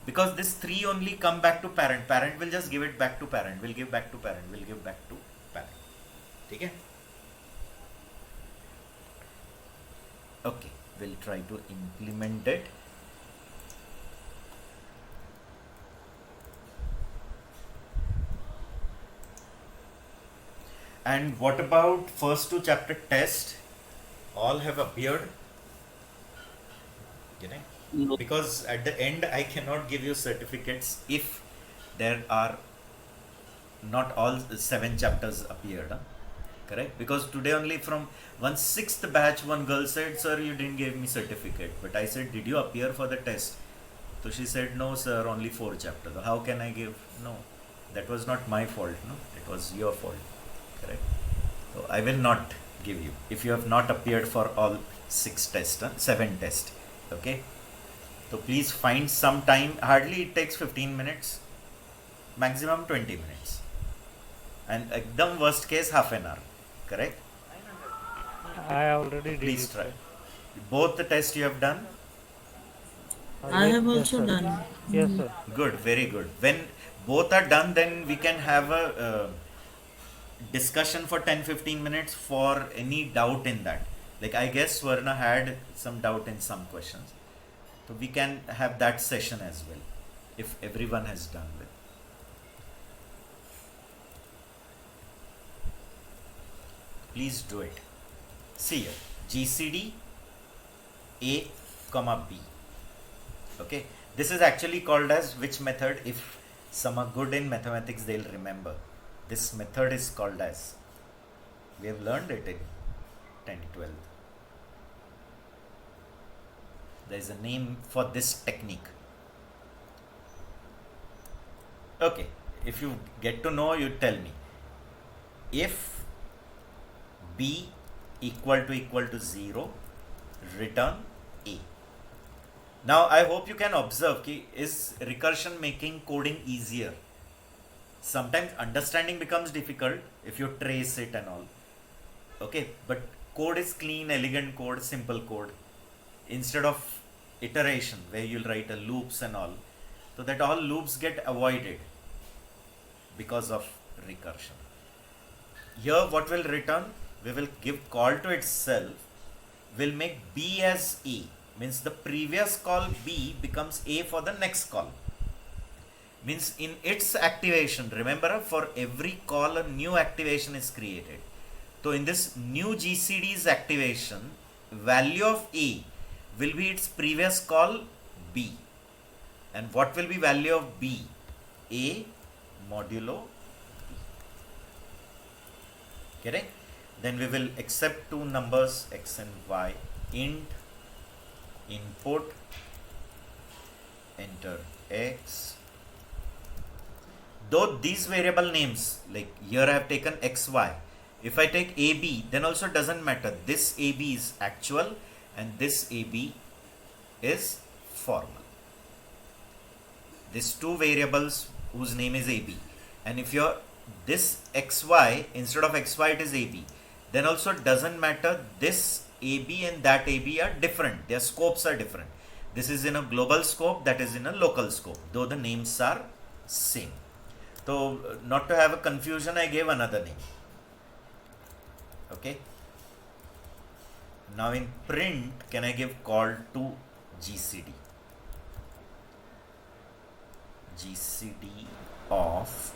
Because this 3 only come back to parent. Parent will just give it back to parent. Will give back to parent. Will give back to parent. Okay? Okay. We'll try to implement it. And what about first 2 chapter test? All have appeared? Getting? No. Because at the end I cannot give you certificates if there are not all 7 chapters appeared. Huh? Correct? Because today only from 1/6 batch one girl said, sir, you didn't give me certificate. But I said, did you appear for the test? So she said, no sir, only 4 chapters. So how can I give? No, that was not my fault. No, it was your fault. Correct? So I will not give you if you have not appeared for all 6 tests, 7 tests. Okay? So please find some time. Hardly it takes 15 minutes, maximum 20 minutes, and ekdam worst case half an hour. Correct? I already did Please it, try. sir. Both the tests you have done? I have Yes, also sir. done. Yes, sir. Good, very good. When both are done, then we can have a discussion for 10-15 minutes for any doubt in that. Like I guess Swarna had some doubt in some questions. So we can have that session as well if everyone has done with. Please do it. See here, GCD A comma B. Okay, this is actually called as which method? If some are good in mathematics, they'll remember. This method is called as, we have learned it in 10-12. There is a name for this technique. Okay, if you get to know, you tell me. If B equal to 0, return A. Now I hope you can observe ki is recursion making coding easier. Sometimes understanding becomes difficult if you trace it and all. Okay, but code is clean, elegant code, simple code. Instead of iteration where you'll write a loops and all, so that all loops get avoided because of recursion. Here what will return? We will give call to itself, will make B as A, means the previous call B becomes A for the next call. Means in its activation, remember for every call a new activation is created. So in this new GCD's activation, value of A will be its previous call B. And what will be value of B? A modulo B. Correct? then we will accept two numbers x and y. Int input, enter x. Though these variable names, like here I have taken xy, if I take ab, then also doesn't matter. This ab is actual and this ab is formal. These two variables whose name is ab, and if you're this xy, instead of xy it is ab, then also doesn't matter. This ab and that ab are different, their scopes are different. This is in a global scope, that is in a local scope, though the names are same. So not to have a confusion, I gave another name. Okay, now in print, can I give call to gcd of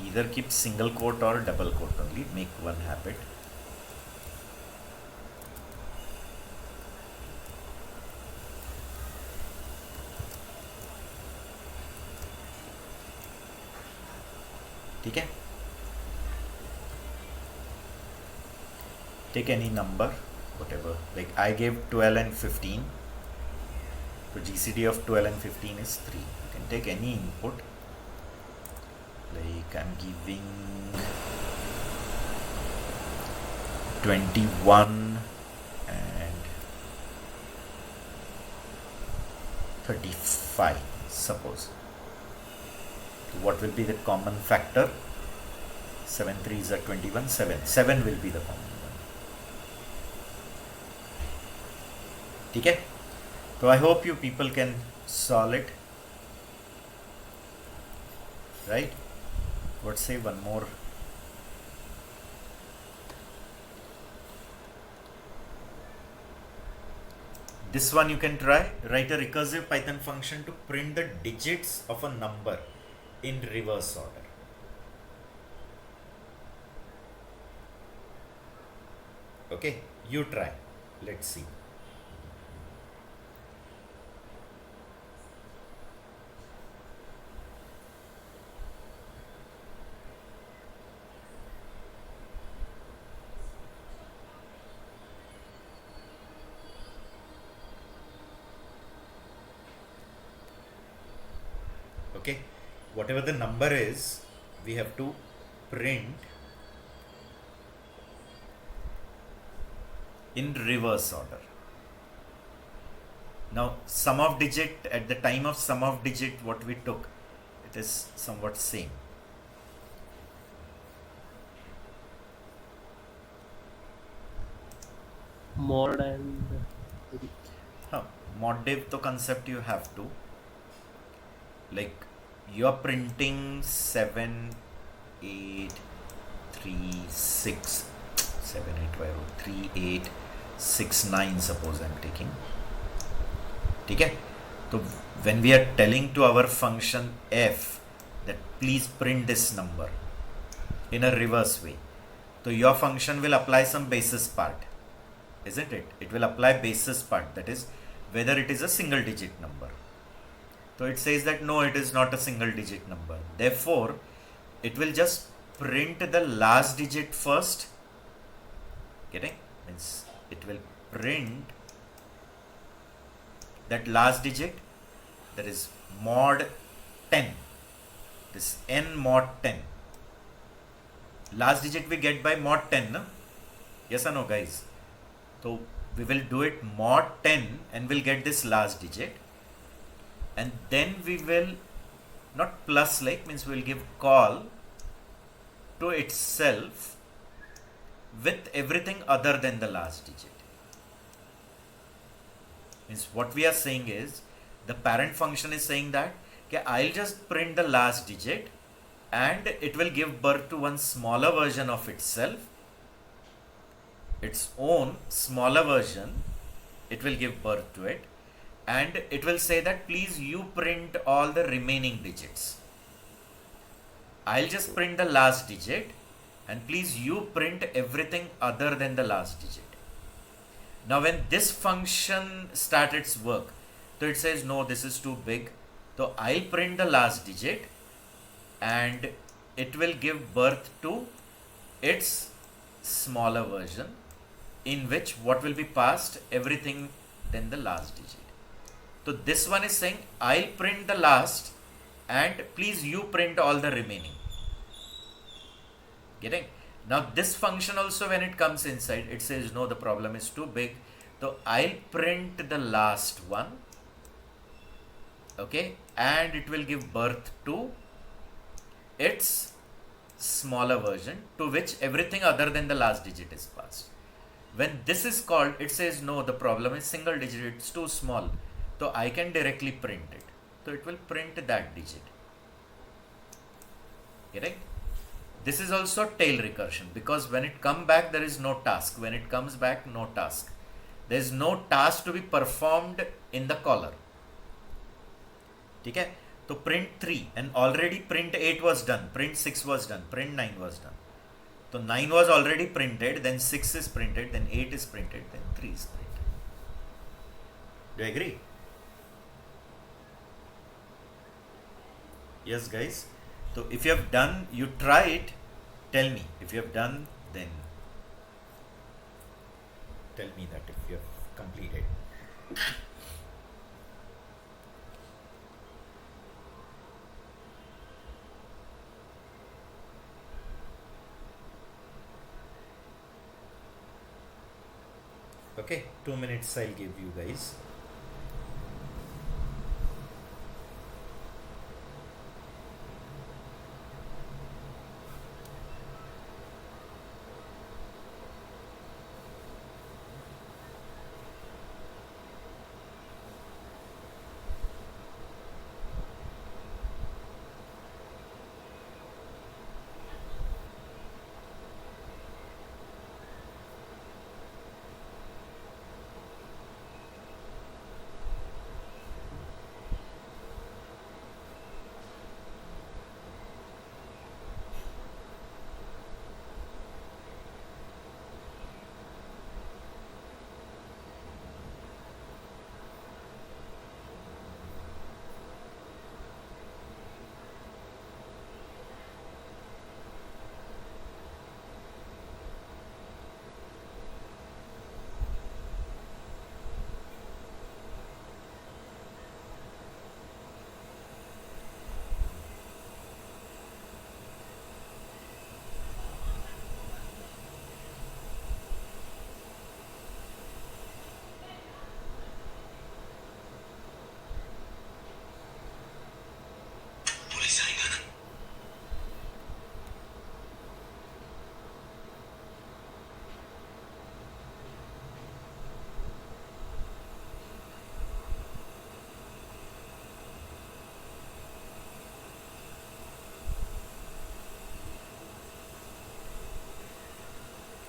either keep single quote or double quote only, make one habit. ठीक है, take any number, whatever, like I gave 12 and 15, so GCD of 12 and 15 is 3. You can take any input, like I'm giving 21 and 35, suppose. So what will be the common factor? 7 3s are 21, 7 will be the common one. Okay, so I hope you people can solve it, right? Let's say one more. This one you can try. Write a recursive Python function to print the digits of a number in reverse order. Okay, you try. Let's see. Okay, whatever the number is, we have to print in reverse order. Now sum of digit, at the time of sum of digit what we took, it is somewhat same. Mod and mod div to concept you have to, like you are printing 7 8 3 6 7 8 3 8 6 9, suppose I'm taking. Okay, so when we are telling to our function f that please print this number in a reverse way, so your function will apply some basis part, isn't it? It will apply basis part, that is whether it is a single digit number. So it says that no, it is not a single digit number. Therefore, it will just print the last digit first. Getting? Means it will print that last digit, that is mod 10. This n mod 10. Last digit we get by mod 10, no? Yes or no, guys? So we will do it mod 10 and we'll get this last digit. And then we will not plus, like means we'll give call to itself with everything other than the last digit. Means what we are saying is, the parent function is saying that okay, I'll just print the last digit and it will give birth to one smaller version of itself, its own smaller version, it will give birth to it. And it will say that please you print all the remaining digits. I'll just print the last digit, and please you print everything other than the last digit. Now when this function starts its work, so it says no, this is too big, so I'll print the last digit and it will give birth to its smaller version, in which what will be passed, everything then the last digit. So this one is saying I'll print the last and please you print all the remaining. Getting? Now this function also, when it comes inside, it says no, the problem is too big, so I'll print the last one, okay, and it will give birth to its smaller version, to which everything other than the last digit is passed. When this is called, it says no, the problem is single digit, it's too small, so I can directly print it, so it will print that digit. Correct? This is also tail recursion, because when it comes back there is no task. When it comes back, no task. There is no task to be performed in the caller. Okay? So print 3, and already print 8 was done, print 6 was done, print 9 was done. So 9 was already printed, then 6 is printed, then 8 is printed, then 3 is printed. Do you agree? Yes, guys. So if you have done, you try it, tell me. If you have done, then tell me that if you have completed. Okay, 2 minutes I'll give you guys.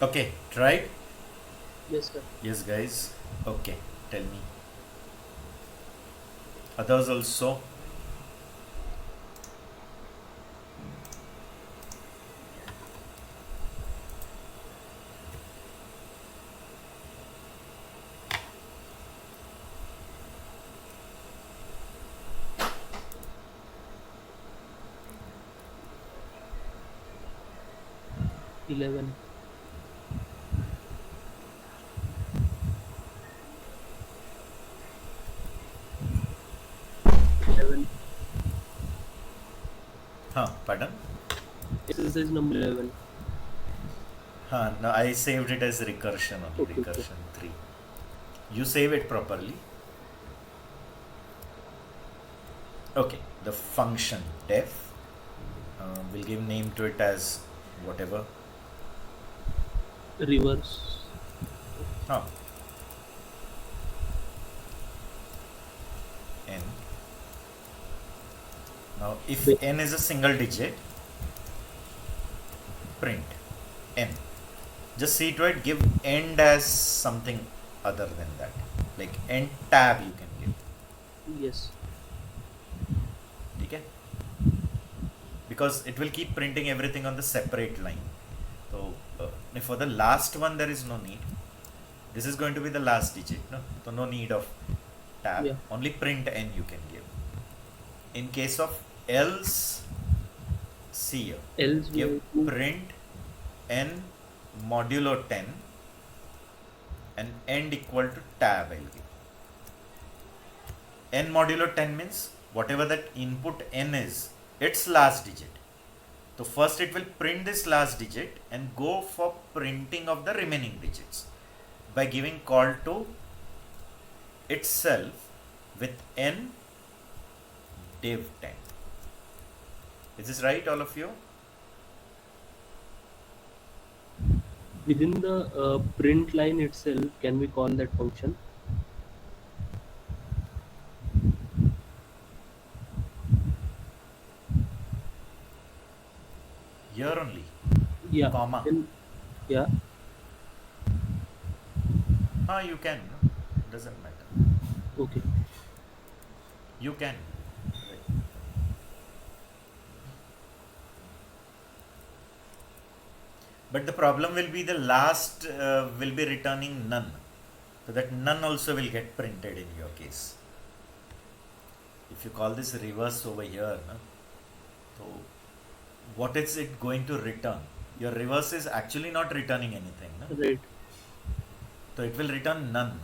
Okay, tried? Yes, sir. Yes, guys. Okay, tell me. Others also. Eleven. 11. Pardon? Exercise number 11. No, I saved it as recursion only, Okay, recursion 3. You save it properly. Okay, the function def, we'll give name to it as whatever. Reverse. N. Now, if n is a single digit, print n. Just see to it, give end as something other than that. Like end tab you can give. Yes. Okay? because it will keep printing everything on the separate line. So for the last one there is no need. This is going to be the last digit, no? So no need of tab. Yeah. Only print n you can give. In case of else, see here. Else we Give have to- print n modulo 10 and end equal to tab I'll give. N modulo 10 means whatever that input n is, its last digit. So first it will print this last digit and go for printing of the remaining digits by giving call to itself with n div 10. Is this right, all of you? within the print line itself, can we call that function? Here only, Yeah. comma. Yeah. You can, no? Doesn't matter. Okay. You can. Right. But the problem will be the last will be returning none. So that none also will get printed in your case. If you call this reverse over here, no? So what is it going to return? Your reverse is actually not returning anything. No? Right. So it will return none.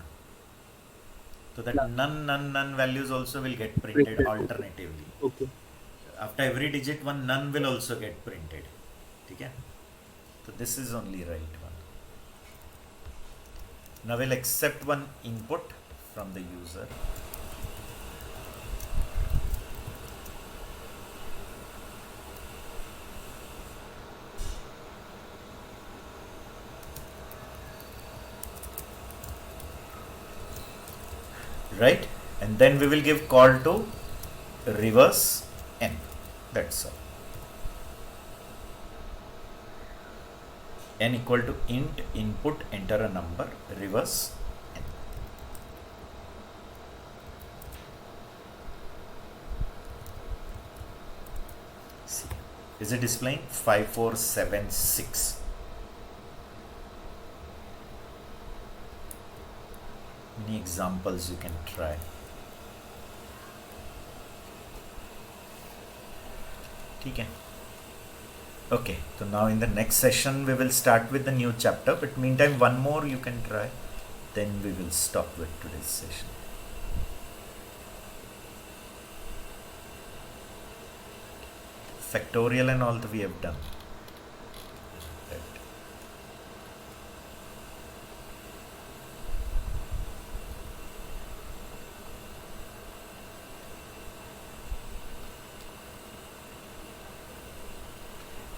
So that Yeah. none values also will get printed Printed. alternatively. Okay. After every digit, one none will also get printed. Okay? So this is only right one. Now we'll accept one input from the user. Right? And then we will give call to reverse n. That's all. N equal to int input, enter a number, reverse n. See, is it displaying 5476? Many examples you can try. Okay. Okay, so now in the next session we will start with the new chapter, but meantime one more you can try, then we will stop with today's session. Factorial and all that we have done. Right.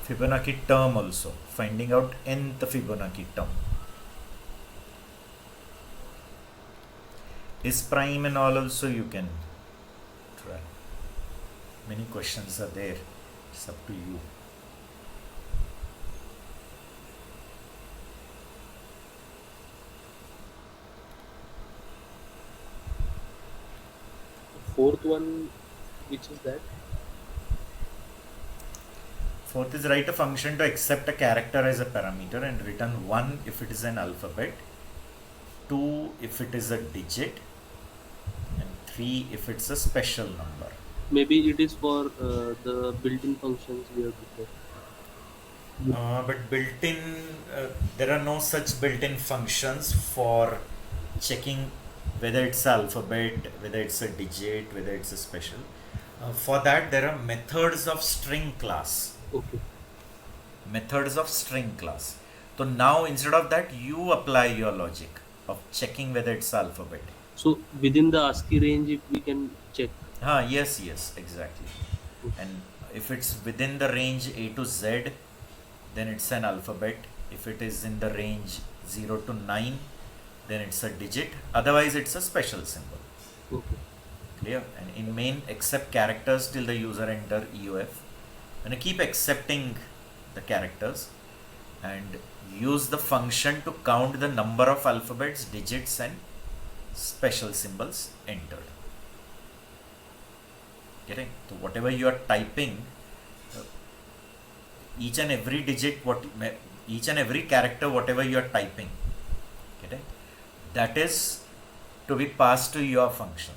Fibonacci term also, finding out nth Fibonacci term. Is prime and all also you can try. Many questions are there, it's up to you. Fourth one, which is that? Fourth is write a function to accept a character as a parameter and return 1 if it is an alphabet, 2 if it is a digit, and 3 if it's a special number. Maybe it is for the built-in functions we have to check. But built-in, there are no such built-in functions for checking whether it's alphabet, whether it's a digit, whether it's a special. For that there are methods of string class. Okay. Methods of string class. So now instead of that you apply your logic of checking whether it's alphabet. So within the ASCII range, if we can check. Yes, exactly. And if it's within the range A to Z, then it's an alphabet. If it is in the range 0 to 9, then it's a digit. Otherwise it's a special symbol. Okay. Clear? And in main, accept characters till the user enter EOF. And keep accepting the characters and use the function to count the number of alphabets, digits and special symbols entered. Getting? So whatever you are typing, each and every digit, each and every character, whatever you are typing, okay, that is to be passed to your function,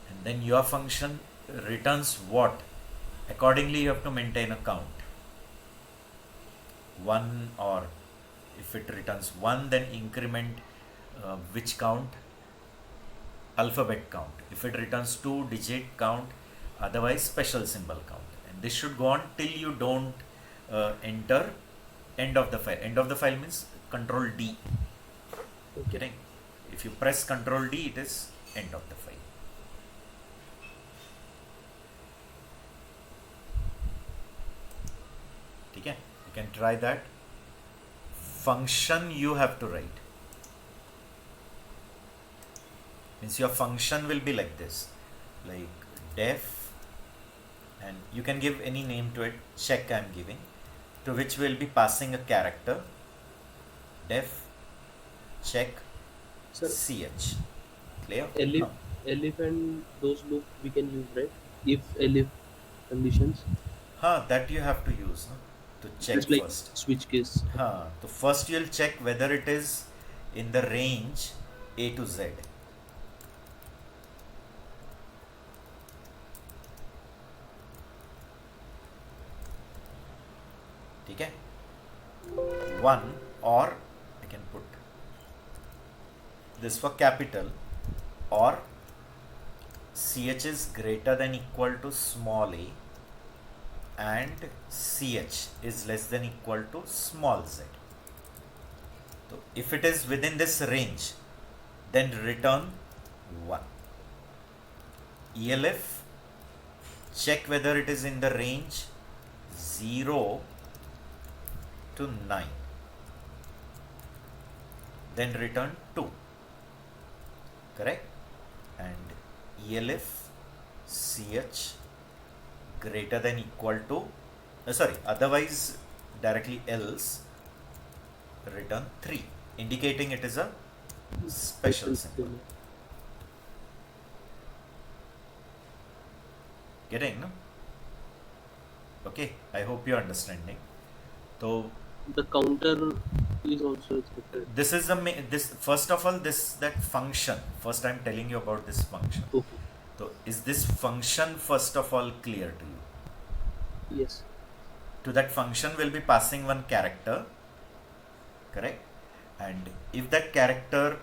and then your function returns what? Accordingly, you have to maintain a count. 1, or if it returns 1, then increment which count? Alphabet count. If it returns 2, digit count, otherwise special symbol count. And this should go on till you don't enter end of the file. End of the file means Control D. Okay. If you press Control D, it is end of the file. Okay. You can try that. Function you have to write. Means your function will be like this, like def, and you can give any name to it. Check I am giving, to which will be passing a character. Def check Sir, ch. Clear? elif and those loop we can use, right? If elif conditions. That you have to use, no? To check Just like first. switch case. So first you'll check whether it is in the range A to Z. Okay? 1, or I can put this for capital, or ch is greater than equal to small a and ch is less than equal to small z. So if it is within this range, then return 1. elif check whether it is in the range 0 to 9, then return 2. Correct? And elif ch greater than equal to otherwise directly else, return 3, indicating it is a special symbol. Getting, no? Okay, I hope you're understanding. So The counter is also expected. this is this first of all, that function. First I'm telling you about this function. Okay. So is this function first of all clear to you? Yes. To that function will be passing one character, correct? And if that character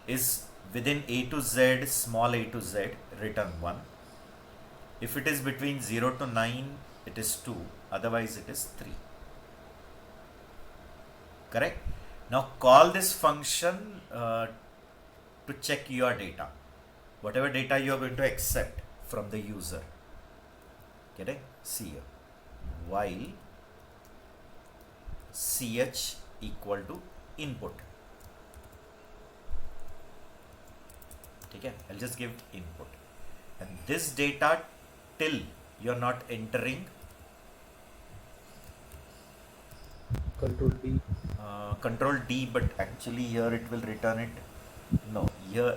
is within A to Z, small a to z, return 1. If it is between 0 to 9, it is 2, otherwise it is 3. Correct? Now call this function to check your data, whatever data you are going to accept from the user. Correct? See here, while ch equal to input. Okay, I'll just give input, and this data till you're not entering Control D. Control D, but actually here it will return it. No, here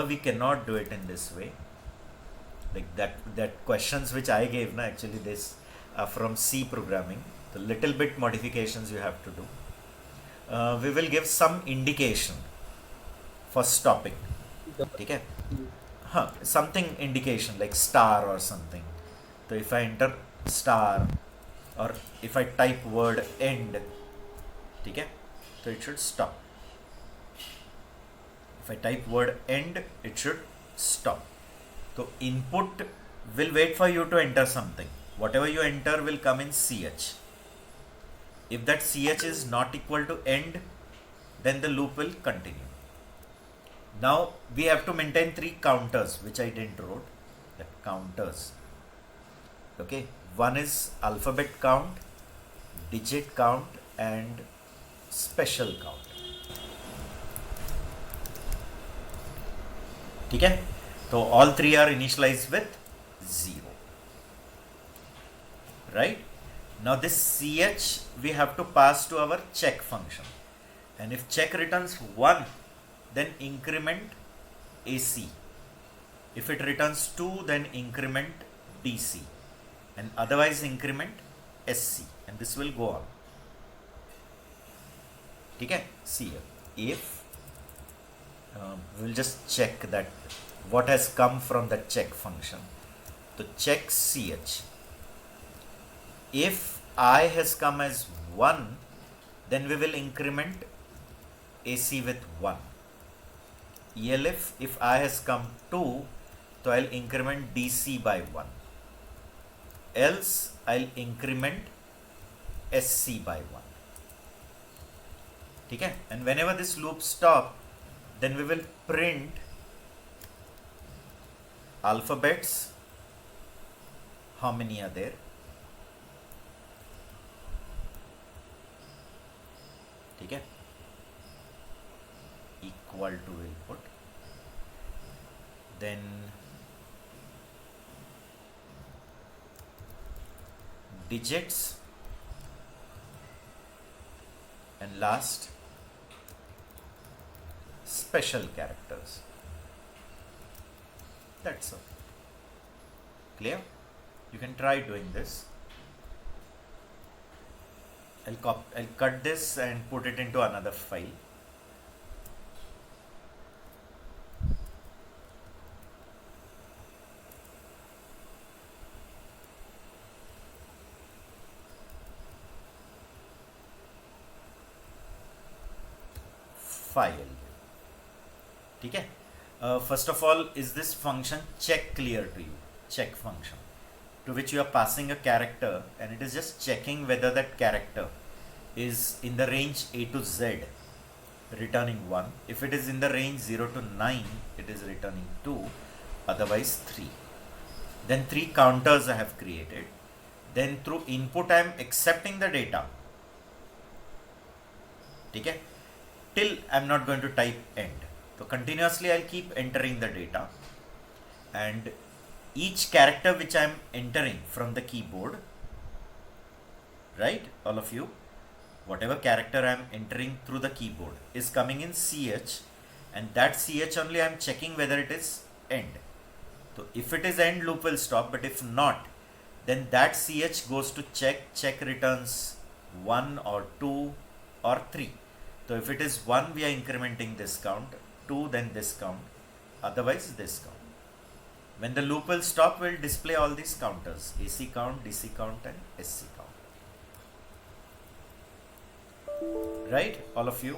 we cannot do it in this way. Like that questions which I gave, na, actually this from C programming. The little bit modifications you have to do. We will give some indication for stopping. Okay? Something indication like star or something. So if I enter star, or if I type word end, okay, so it should stop. If I type word end, it should stop. So input will wait for you to enter something. Whatever you enter will come in ch. If that ch is not equal to end, then the loop will continue. Now we have to maintain 3 counters, which I didn't wrote. The counters. Okay, one is alphabet count, digit count, and special count. Okay, so all 3 are initialized with 0. Right? Now this ch we have to pass to our check function, and if check returns 1, then increment AC. If it returns 2, then increment DC, and otherwise increment SC, and this will go on. Okay, see here, if we'll just check that what has come from the check function. So check CH. If I has come as 1, then we will increment AC with 1. ELF, if I has come 2, so I'll increment DC by 1. Else I'll increment SC by 1. Okay? And whenever this loop stop, then we will print alphabets. How many are there? Okay? Equal to will put. Then digits, and last special characters. That's all. Clear? You can try doing this. I'll cut this and put it into another file. File. Okay. First of all, is this function check clear to you? Check function, to which you are passing a character, and it is just checking whether that character is in the range A to Z, returning 1. If it is in the range 0 to 9, it is returning 2, otherwise 3. Then 3 counters I have created. Then through input I am accepting the data. Okay? Till I am not going to type end. So continuously I'll keep entering the data, and each character which I am entering from the keyboard, right, all of you, whatever character I am entering through the keyboard is coming in CH, and that CH only I am checking whether it is end. So if it is end, loop will stop, but if not, then that CH goes to check returns 1 or 2 or 3. So if it is 1, we are incrementing this count, 2 then this count, otherwise this count. When the loop will stop, we'll display all these counters, AC count, DC count and SC count. Right, all of you?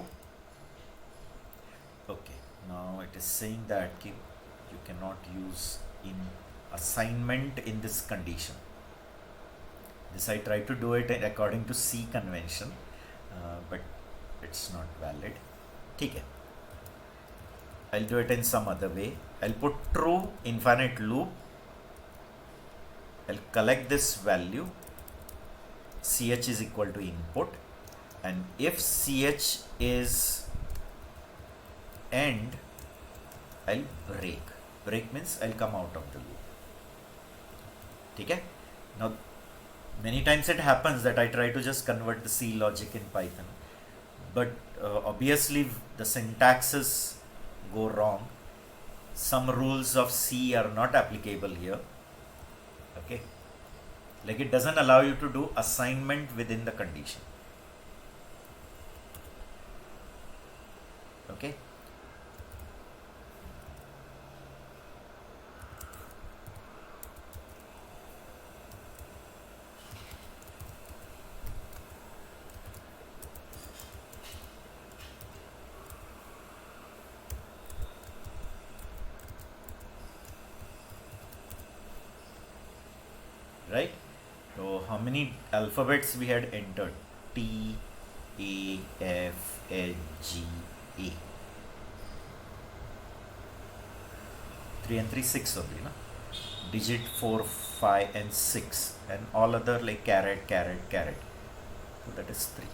Okay, now it is saying that you cannot use in assignment in this condition. This I try to do it according to C convention, but it's not valid. Okay. I'll do it in some other way. I'll put true infinite loop. I'll collect this value. CH is equal to input. And if CH is end, I'll break. Break means I'll come out of the loop. Okay? Now, many times it happens that I try to just convert the C logic in Python. But obviously the syntaxes go wrong. Some rules of C are not applicable here. Okay, like it doesn't allow you to do assignment within the condition. Okay, right? So how many alphabets we had entered? T, A, F, H, G, A. 3 and 3, 6 only, no? Digit 4, 5 and 6, and all other like caret. So that is 3,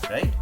right?